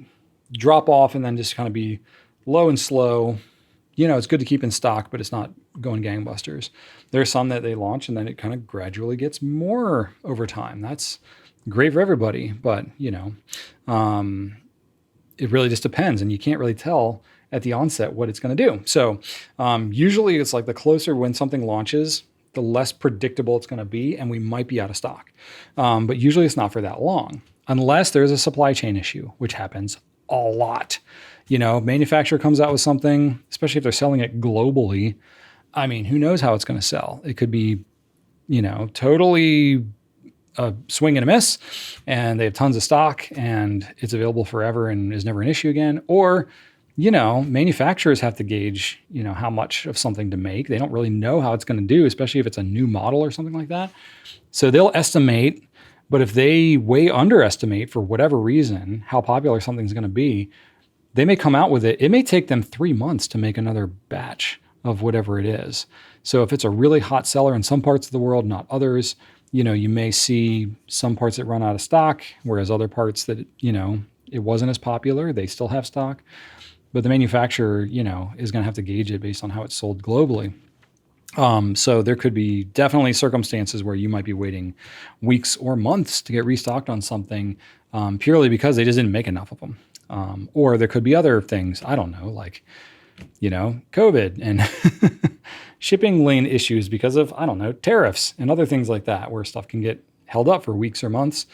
drop off and then just kind of be low and slow. It's good to keep in stock, but it's not going gangbusters. There's some that they launch and then it kind of gradually gets more over time. That's great for everybody, but it really just depends and you can't really tell at the onset what it's going to do. So usually it's like the closer when something launches, the less predictable it's going to be and we might be out of stock. But usually it's not for that long unless there's a supply chain issue, which happens a lot. Manufacturer comes out with something, especially if they're selling it globally. I mean, who knows how it's going to sell? It could be, totally a swing and a miss and they have tons of stock and it's available forever and is never an issue again. Or, manufacturers have to gauge, how much of something to make. They don't really know how it's going to do, especially if it's a new model or something like that. So they'll estimate, but if they way underestimate for whatever reason how popular something's going to be, they may come out with it. It may take them 3 months to make another batch of whatever it is. So if it's a really hot seller in some parts of the world, not others, you may see some parts that run out of stock, whereas other parts that, it wasn't as popular, they still have stock. But the manufacturer, is going to have to gauge it based on how it's sold globally. So there could be definitely circumstances where you might be waiting weeks or months to get restocked on something purely because they just didn't make enough of them. Or there could be other things, I don't know, like, COVID and shipping lane issues because of, I don't know, tariffs and other things like that, where stuff can get held up for weeks or months.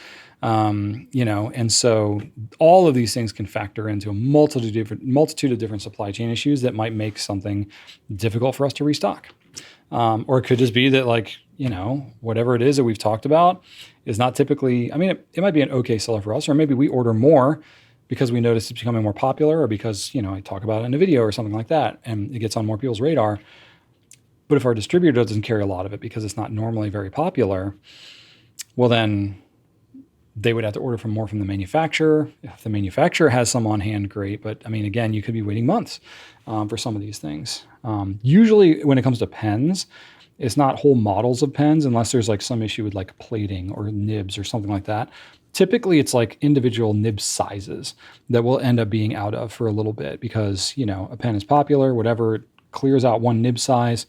And so all of these things can factor into a multitude of different supply chain issues that might make something difficult for us to restock. Or it could just be that whatever it is that we've talked about is not typically, it might be an okay seller for us, or maybe we order more because we notice it's becoming more popular, or because, I talk about it in a video or something like that, and it gets on more people's radar. But if our distributor doesn't carry a lot of it because it's not normally very popular, well, then they would have to order more from the manufacturer. If the manufacturer has some on hand, great. But I mean, again, you could be waiting months for some of these things. Usually when it comes to pens, it's not whole models of pens unless there's like some issue with like plating or nibs or something like that. Typically, it's like individual nib sizes that will end up being out of for a little bit because, a pen is popular, whatever, it clears out one nib size.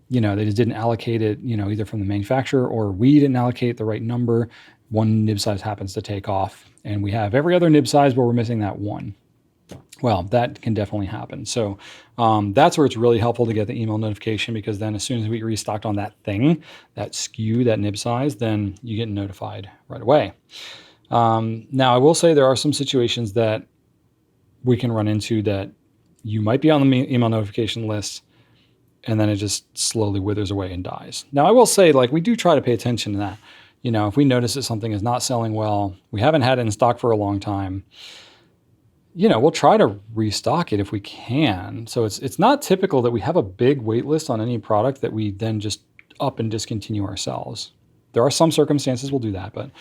They just didn't allocate it, either from the manufacturer or we didn't allocate the right number. One nib size happens to take off and we have every other nib size, but we're missing that one. Well, that can definitely happen. So that's where it's really helpful to get the email notification, because then as soon as we restocked on that thing, that SKU, that nib size, then you get notified right away. Now, I will say there are some situations that we can run into that you might be on the email notification list and then it just slowly withers away and dies. Now, I will say, we do try to pay attention to that. If we notice that something is not selling well, we haven't had it in stock for a long time, we'll try to restock it if we can. So it's not typical that we have a big wait list on any product that we then just up and discontinue ourselves. There are some circumstances we'll do that, but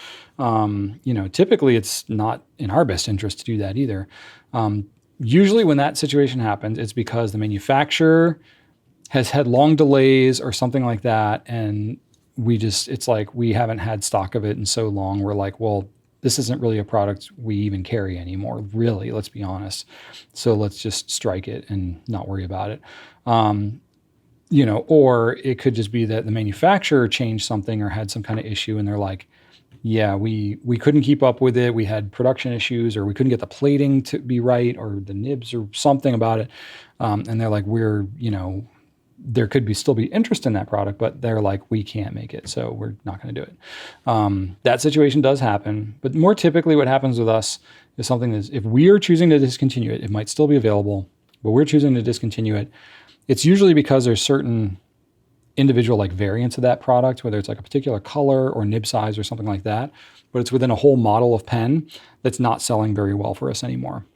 typically it's not in our best interest to do that either. Usually when that situation happens, it's because the manufacturer has had long delays or something like that, and it's like we haven't had stock of it in so long. We're like, well, this isn't really a product we even carry anymore, really, let's be honest. So let's just strike it and not worry about it. Or it could just be that the manufacturer changed something or had some kind of issue and they're like, yeah, we couldn't keep up with it. We had production issues, or we couldn't get the plating to be right, or the nibs or something about it. And they're like, there could still be interest in that product, but they're like, we can't make it, so we're not going to do it. That situation does happen, but more typically what happens with us is something that if we are choosing to discontinue it, it might still be available, but we're choosing to discontinue it. It's usually because there's certain individual variants of that product, whether it's like a particular color or nib size or something like that, but it's within a whole model of pen that's not selling very well for us anymore.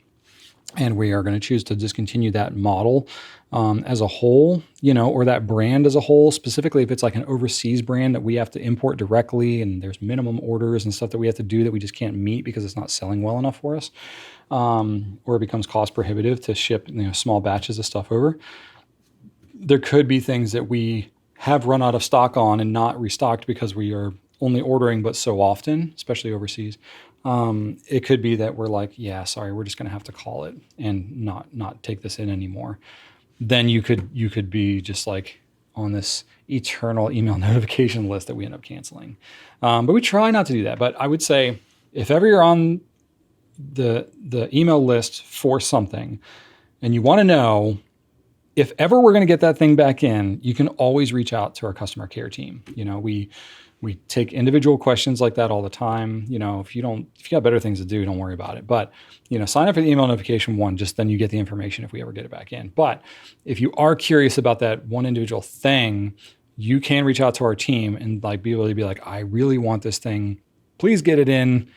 And we are going to choose to discontinue that model as a whole, or that brand as a whole, specifically if it's like an overseas brand that we have to import directly and there's minimum orders and stuff that we have to do that we just can't meet because it's not selling well enough for us, or it becomes cost prohibitive to ship small batches of stuff over. There could be things that we have run out of stock on and not restocked because we are only ordering but so often, especially overseas. It could be that we're like, yeah, sorry, we're just going to have to call it and not take this in anymore. Then you could be just like on this eternal email notification list that we end up canceling. But we try not to do that. But I would say if ever you're on the email list for something and you want to know if ever we're going to get that thing back in, you can always reach out to our customer care team. We take individual questions like that all the time. If you got better things to do, don't worry about it. But, sign up for the email notification one, just then you get the information if we ever get it back in. But if you are curious about that one individual thing, you can reach out to our team and be able to be like, I really want this thing. Please get it in.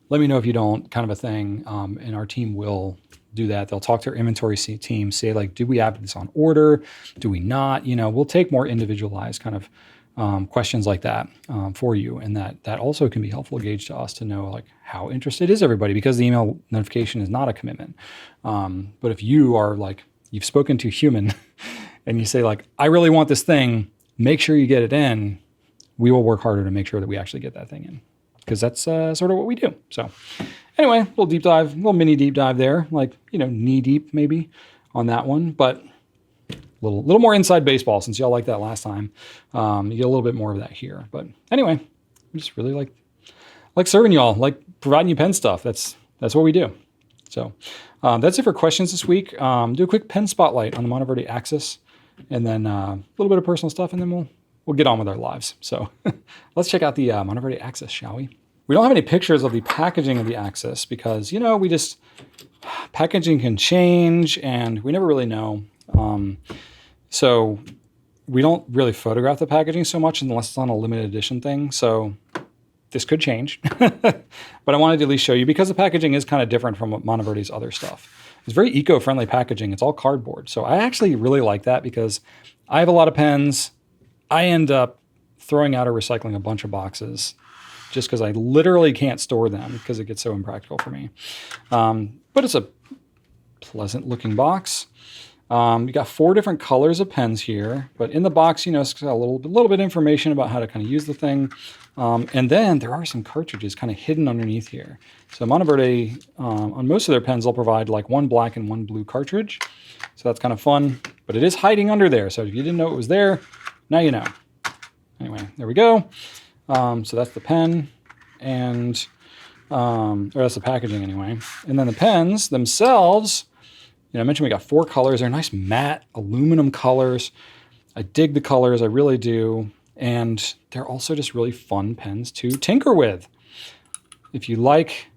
Let me know if you don't, kind of a thing. And our team will do that. They'll talk to our inventory team, say do we have this on order? Do we not? We'll take more individualized kind of questions like that for you. And that also can be helpful gauge to us to know how interested is everybody, because the email notification is not a commitment. But if you are you've spoken to a human and you say I really want this thing, make sure you get it in. We will work harder to make sure that we actually get that thing in, because that's sort of what we do. So anyway, little mini deep dive there, knee deep maybe on that one, but little more inside baseball, since y'all liked that last time. You get a little bit more of that here. But anyway, we just really like serving y'all, providing you pen stuff. That's what we do. So that's it for questions this week. Do a quick pen spotlight on the Monteverde Axis, and then a little bit of personal stuff, and then we'll get on with our lives. So let's check out the Monteverde Axis, shall we? We don't have any pictures of the packaging of the Axis because, packaging can change and we never really know. So we don't really photograph the packaging so much unless it's on a limited edition thing. So this could change, but I wanted to at least show you because the packaging is kind of different from Monteverde's other stuff. It's very eco-friendly packaging. It's all cardboard. So I actually really like that because I have a lot of pens. I end up throwing out or recycling a bunch of boxes just because I literally can't store them because it gets so impractical for me. But it's a pleasant looking box. You got 4 different colors of pens here, but in the box, you know, it's got a little bit of information about how to kind of use the thing. And then there are some cartridges kind of hidden underneath here. So Monteverde, on most of their pens, they'll provide like 1 black and 1 blue cartridge. So that's kind of fun, but it is hiding under there. So if you didn't know it was there, now you know. Anyway, there we go. So that's the pen and, or that's the packaging anyway. And then the pens themselves, you know, I mentioned we got 4 colors. They're nice matte aluminum colors. I dig the colors, I really do. And they're also just really fun pens to tinker with. If you like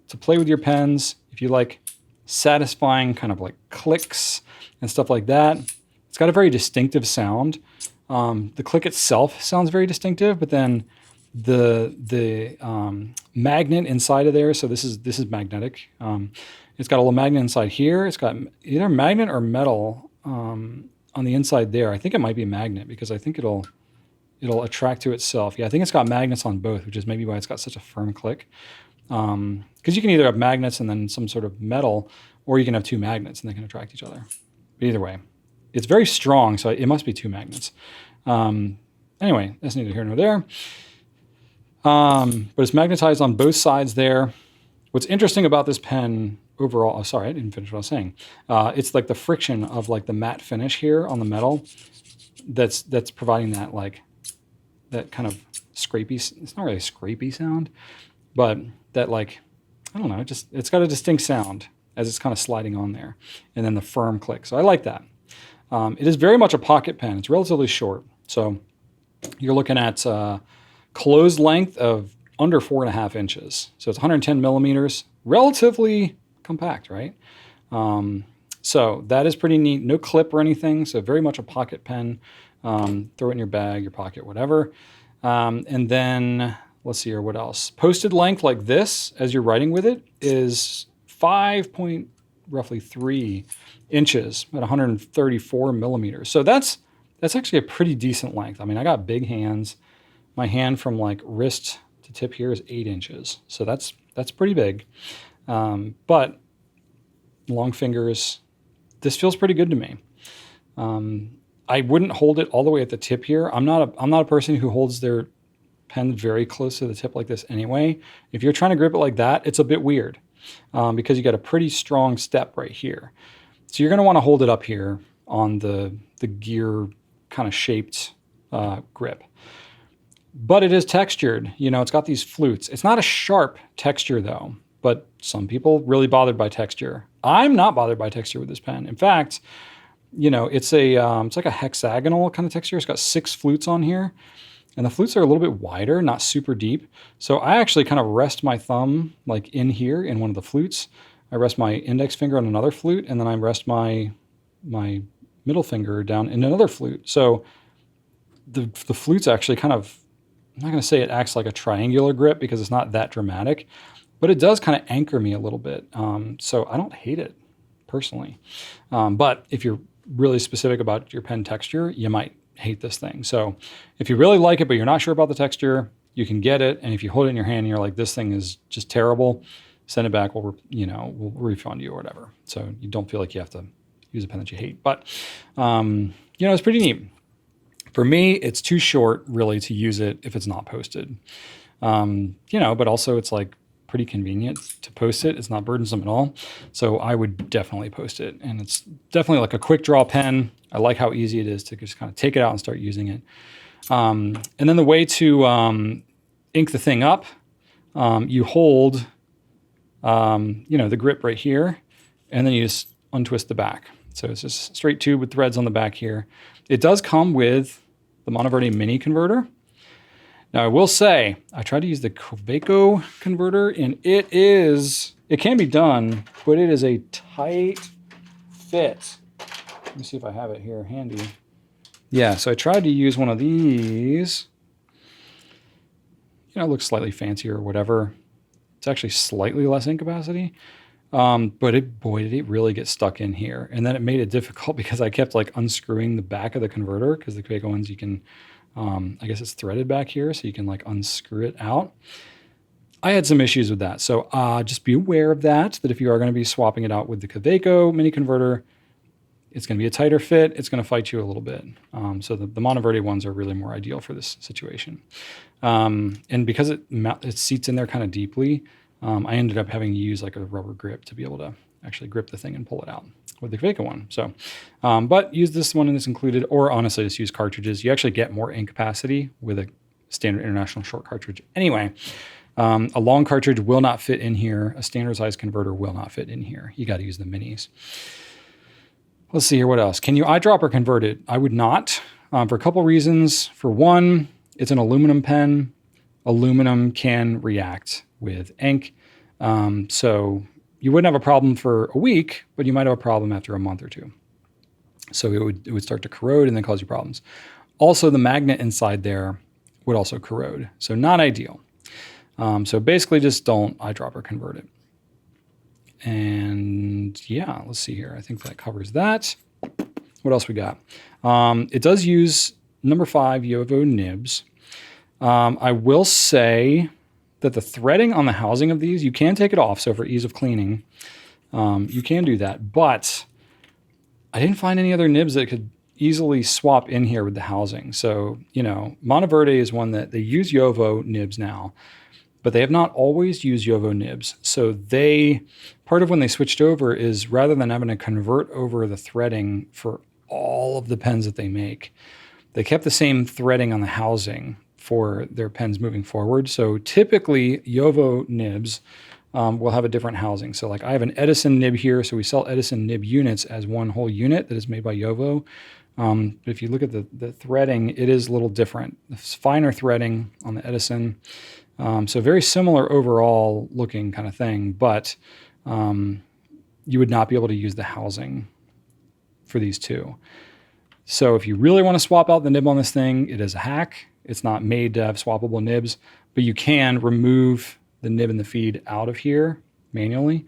to play with your pens, if you like satisfying kind of like clicks and stuff like that, it's got a very distinctive sound. The click itself sounds very distinctive, but then the magnet inside of there, so this is magnetic. It's got a little magnet inside here. It's got either magnet or metal on the inside there. I think it might be magnet because I think it'll attract to itself. Yeah, I think it's got magnets on both, which is maybe why it's got such a firm click. Because you can either have magnets and then some sort of metal, or you can have 2 magnets and they can attract each other. But either way, it's very strong, so it must be 2 magnets. Anyway, that's neither here nor there. But it's magnetized on both sides there. What's interesting about this pen overall, oh, sorry, I didn't finish what I was saying. It's like the friction of like the matte finish here on the metal that's providing that like, that kind of scrapey, it's not really a scrapey sound, but that like, I don't know, it's got a distinct sound as it's kind of sliding on there. And then the firm click. So I like that. It is very much a pocket pen. It's relatively short. So you're looking at closed length of under 4.5 inches. So it's 110 millimeters, relatively compact, right? So that is pretty neat. No clip or anything. So very much a pocket pen. Throw it in your bag, your pocket, whatever. And then let's see here, what else? Posted length like this, as you're writing with it, is 5.3 inches at 134 millimeters. So that's actually a pretty decent length. I mean, I got big hands. My hand from like wrist to tip here is 8 inches. So that's pretty big. But long fingers, this feels pretty good to me. I wouldn't hold it all the way at the tip here. I'm not a person who holds their pen very close to the tip like this anyway. If you're trying to grip it like that, it's a bit weird because you got a pretty strong step right here. So you're going to want to hold it up here on the gear kind of shaped grip. But it is textured. You know, it's got these flutes. It's not a sharp texture though, but some people really bothered by texture. I'm not bothered by texture with this pen. In fact, you know, it's like a hexagonal kind of texture. It's got 6 flutes on here, and the flutes are a little bit wider, not super deep. So I actually kind of rest my thumb like in here in one of the flutes. I rest my index finger on another flute, and then I rest my middle finger down in another flute. So the flute's actually kind of, I'm not going to say it acts like a triangular grip because it's not that dramatic, but it does kind of anchor me a little bit. So I don't hate it personally. But if you're really specific about your pen texture, you might hate this thing. So if you really like it, but you're not sure about the texture, you can get it. And if you hold it in your hand and you're like, this thing is just terrible, send it back. We'll refund you or whatever. So you don't feel like you have to use a pen that you hate. But, it's pretty neat. For me, it's too short really to use it if it's not posted. But also it's like pretty convenient to post it. It's not burdensome at all. So I would definitely post it. And it's definitely like a quick draw pen. I like how easy it is to just kind of take it out and start using it. And then the way to ink the thing up, you hold, the grip right here, and then you just untwist the back. So it's just a straight tube with threads on the back here. It does come with the Monteverde mini converter. Now I will say, I tried to use the Coveco converter, and it can be done, but it is a tight fit. Let me see if I have it here handy. Yeah, so I tried to use one of these. you know, it looks slightly fancier or whatever. It's actually slightly less ink capacity. But boy, did it really get stuck in here. And then it made it difficult because I kept like unscrewing the back of the converter, because the Eco ones you can, I guess it's threaded back here, so you can like unscrew it out. I had some issues with that. So just be aware of that if you are going to be swapping it out with the Kaweco mini converter, it's going to be a tighter fit. It's going to fight you a little bit. So the Monteverde ones are really more ideal for this situation. And because it seats in there kind of deeply, I ended up having to use like a rubber grip to be able to actually grip the thing and pull it out with the Kaweco one. So, but use this one and it's included, or honestly, just use cartridges. You actually get more ink capacity with a standard international short cartridge. Anyway, a long cartridge will not fit in here. A standard size converter will not fit in here. You got to use the minis. Let's see here. What else? Can you eyedropper convert it? I would not, for a couple reasons. For one, it's an aluminum pen. Aluminum can react with ink. So you wouldn't have a problem for a week, but you might have a problem after a month or two. So it would start to corrode and then cause you problems. Also, the magnet inside there would also corrode. So not ideal. So basically just don't eyedropper convert it. And yeah, let's see here. I think that covers that. What else we got? It does use number 5 JoWo nibs. I will say that the threading on the housing of these, you can take it off. So for ease of cleaning, you can do that. But I didn't find any other nibs that could easily swap in here with the housing. So, you know, Monteverde is one that they use JoWo nibs now, but they have not always used JoWo nibs. So part of when they switched over is rather than having to convert over the threading for all of the pens that they make, they kept the same threading on the housing for their pens moving forward. So typically JoWo nibs will have a different housing. So like I have an Edison nib here. So we sell Edison nib units as one whole unit that is made by JoWo. But if you look at the threading, it is a little different. It's finer threading on the Edison. So very similar overall looking kind of thing, but you would not be able to use the housing for these two. So if you really want to swap out the nib on this thing, it is a hack. It's not made to have swappable nibs, but you can remove the nib and the feed out of here manually,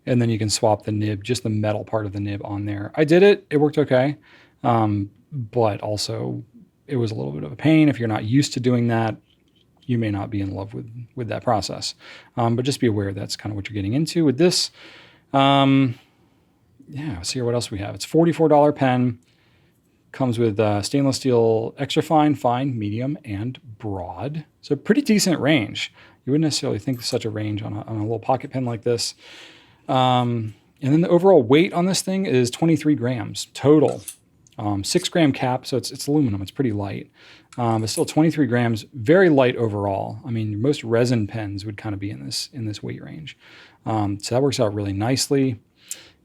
and then you can swap the nib, just the metal part of the nib on there. I did it. It worked okay, but also it was a little bit of a pain. If you're not used to doing that, you may not be in love with that process. But just be aware that's kind of what you're getting into with this. Yeah, let's see here what else we have. It's $44 pen. Comes with stainless steel extra fine, fine, medium, and broad. So pretty decent range. You wouldn't necessarily think such a range on a little pocket pen like this. And then the overall weight on this thing is 23 grams total. 6 gram cap, so it's aluminum. It's pretty light. But still 23 grams, very light overall. I mean, most resin pens would kind of be in this weight range. So that works out really nicely.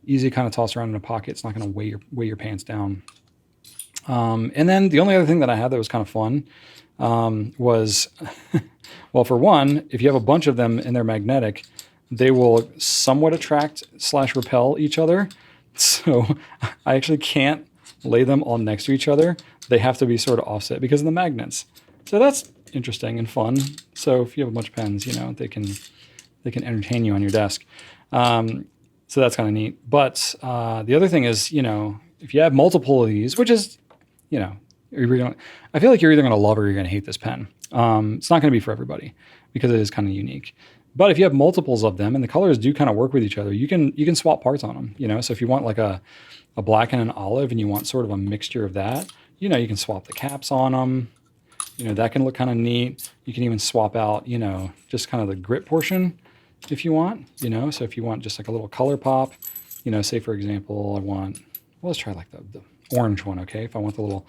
Easy to kind of toss around in a pocket. It's not going to weigh your pants down. And then the only other thing that I had that was kind of fun was, well, for one, if you have a bunch of them and they're magnetic, they will somewhat attract / repel each other. So I actually can't lay them all next to each other. They have to be sort of offset because of the magnets. So that's interesting and fun. So if you have a bunch of pens, you know, they can entertain you on your desk. So that's kind of neat. But the other thing is, you know, if you have multiple of these, which is, you know, I feel like you're either going to love or you're going to hate this pen. It's not going to be for everybody because it is kind of unique. But if you have multiples of them and the colors do kind of work with each other, you can swap parts on them. You know, so if you want like a black and an olive and you want sort of a mixture of that, you know, you can swap the caps on them. You know, that can look kind of neat. You can even swap out, you know, just kind of the grip portion if you want, you know. So if you want just like a little color pop, you know, say for example, well, let's try like the orange one, okay? If I want the little,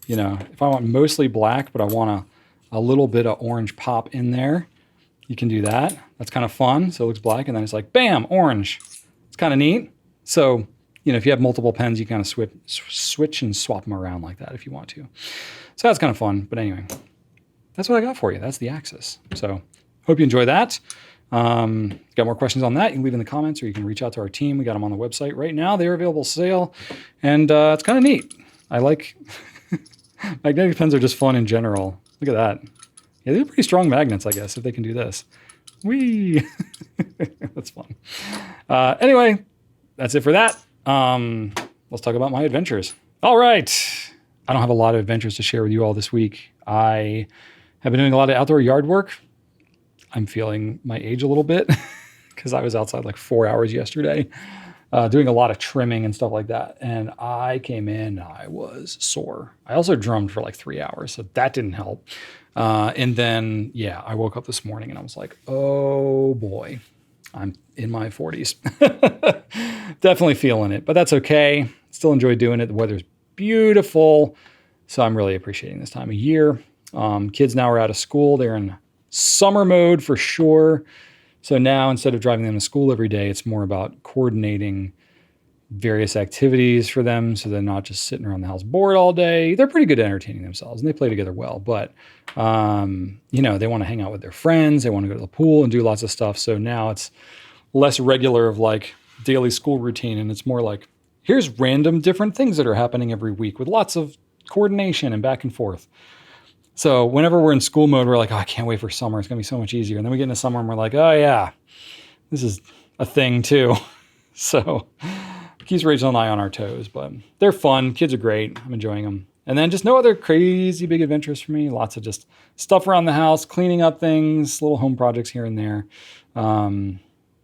you know, if I want mostly black, but I want a little bit of orange pop in there, you can do that. That's kind of fun. So it looks black and then it's like, bam, orange. It's kind of neat. So, you know, if you have multiple pens, you kind of switch and swap them around like that if you want to. So that's kind of fun. But anyway, that's what I got for you. That's the Axis. So hope you enjoy that. Got more questions on that, you can leave in the comments or you can reach out to our team. We got them on the website right now. They're available sale. And it's kind of neat. I like magnetic pens are just fun in general. Look at that. Yeah, they're pretty strong magnets, I guess, if they can do this. Whee! That's fun. Anyway, that's it for that. Let's talk about my adventures. All right. I don't have a lot of adventures to share with you all this week. I have been doing a lot of outdoor yard work. I'm feeling my age a little bit because I was outside like 4 hours yesterday, doing a lot of trimming and stuff like that. And I came in, I was sore. I also drummed for like 3 hours, so that didn't help. And then, yeah, I woke up this morning and I was like, oh boy, I'm in my 40s. Definitely feeling it, but that's okay. Still enjoy doing it. The weather's beautiful. So I'm really appreciating this time of year. Kids now are out of school. They're in summer mode for sure. So now instead of driving them to school every day, it's more about coordinating various activities for them so they're not just sitting around the house bored all day. They're pretty good at entertaining themselves and they play together well, but they want to hang out with their friends. They want to go to the pool and do lots of stuff. So now it's less regular of like daily school routine. And it's more like, here's random different things that are happening every week with lots of coordination and back and forth. So whenever we're in school mode, we're like, oh, I can't wait for summer. It's going to be so much easier. And then we get into summer and we're like, oh yeah, this is a thing too. So keeps Rachel and I on our toes, but they're fun. Kids are great. I'm enjoying them. And then just no other crazy big adventures for me. Lots of just stuff around the house, cleaning up things, little home projects here and there.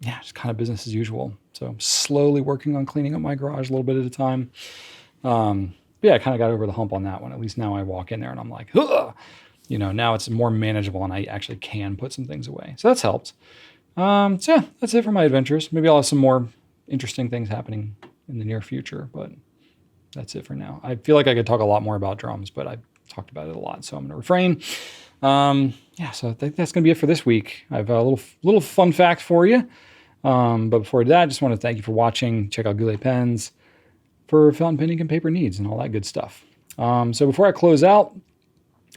Just kind of business as usual. So I'm slowly working on cleaning up my garage a little bit at a time. I kind of got over the hump on that one. At least now I walk in there and I'm like, ugh! Now it's more manageable and I actually can put some things away. So that's helped. That's it for my adventures. Maybe I'll have some more interesting things happening in the near future, but that's it for now. I feel like I could talk a lot more about drums, but I've talked about it a lot, so I'm going to refrain. So I think that's going to be it for this week. I have a little fun fact for you. But before that, I just want to thank you for watching. Check out Goulet pens for fountain penning and paper needs and all that good stuff. So before I close out,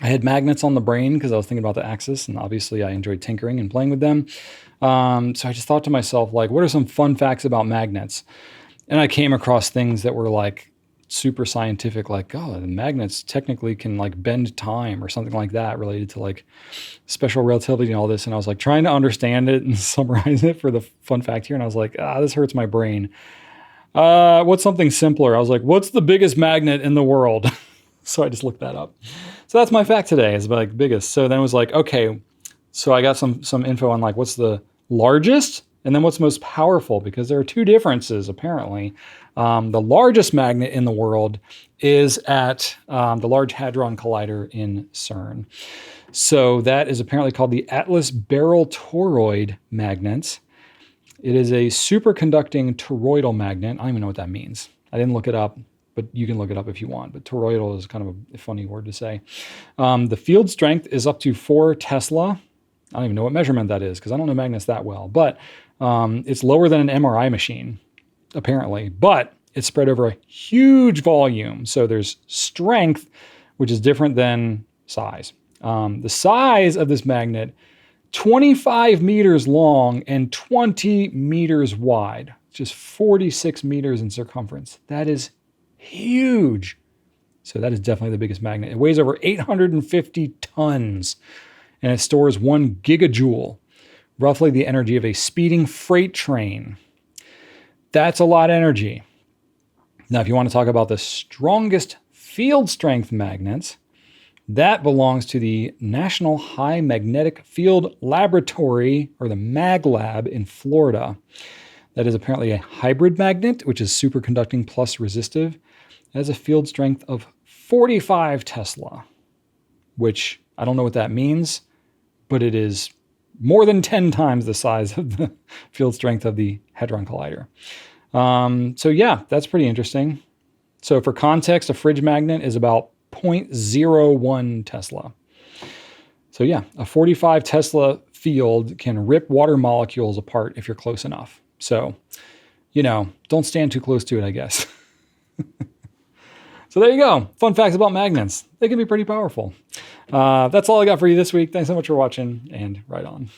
I had magnets on the brain because I was thinking about the Axis, and obviously I enjoyed tinkering and playing with them. So I just thought to myself, like, what are some fun facts about magnets? And I came across things that were like super scientific, like, oh, the magnets technically can like bend time or something like that related to like special relativity and all this. And I was like trying to understand it and summarize it for the fun fact here. And I was like, this hurts my brain. What's something simpler? I was like, what's the biggest magnet in the world? So I just looked that up. So that's my fact today, is like biggest. So then it was like, okay, so I got some info on like what's the largest and then what's most powerful, because there are two differences apparently. The largest magnet in the world is at the Large Hadron Collider in CERN. So that is apparently called the Atlas Beryl Toroid magnet. It is a superconducting toroidal magnet. I don't even know what that means. I didn't look it up, but you can look it up if you want. But toroidal is kind of a funny word to say. The field strength is up to 4 Tesla. I don't even know what measurement that is because I don't know magnets that well. But it's lower than an MRI machine, apparently. But it's spread over a huge volume. So there's strength, which is different than size. The size of this magnet, 25 meters long and 20 meters wide, just 46 meters in circumference. That is huge. So that is definitely the biggest magnet. It weighs over 850 tons and it stores 1 gigajoule, roughly the energy of a speeding freight train. That's a lot of energy. Now, if you want to talk about the strongest field strength magnets, that belongs to the National High Magnetic Field Laboratory, or the MagLab in Florida. That is apparently a hybrid magnet, which is superconducting plus resistive. It has a field strength of 45 Tesla, which I don't know what that means, but it is more than 10 times the size of the field strength of the Hadron Collider. So yeah, that's pretty interesting. So for context, a fridge magnet is about 0.01 Tesla. So yeah, a 45 Tesla field can rip water molecules apart if you're close enough. So, don't stand too close to it, I guess. So there you go. Fun facts about magnets. They can be pretty powerful. That's all I got for you this week. Thanks so much for watching, and right on.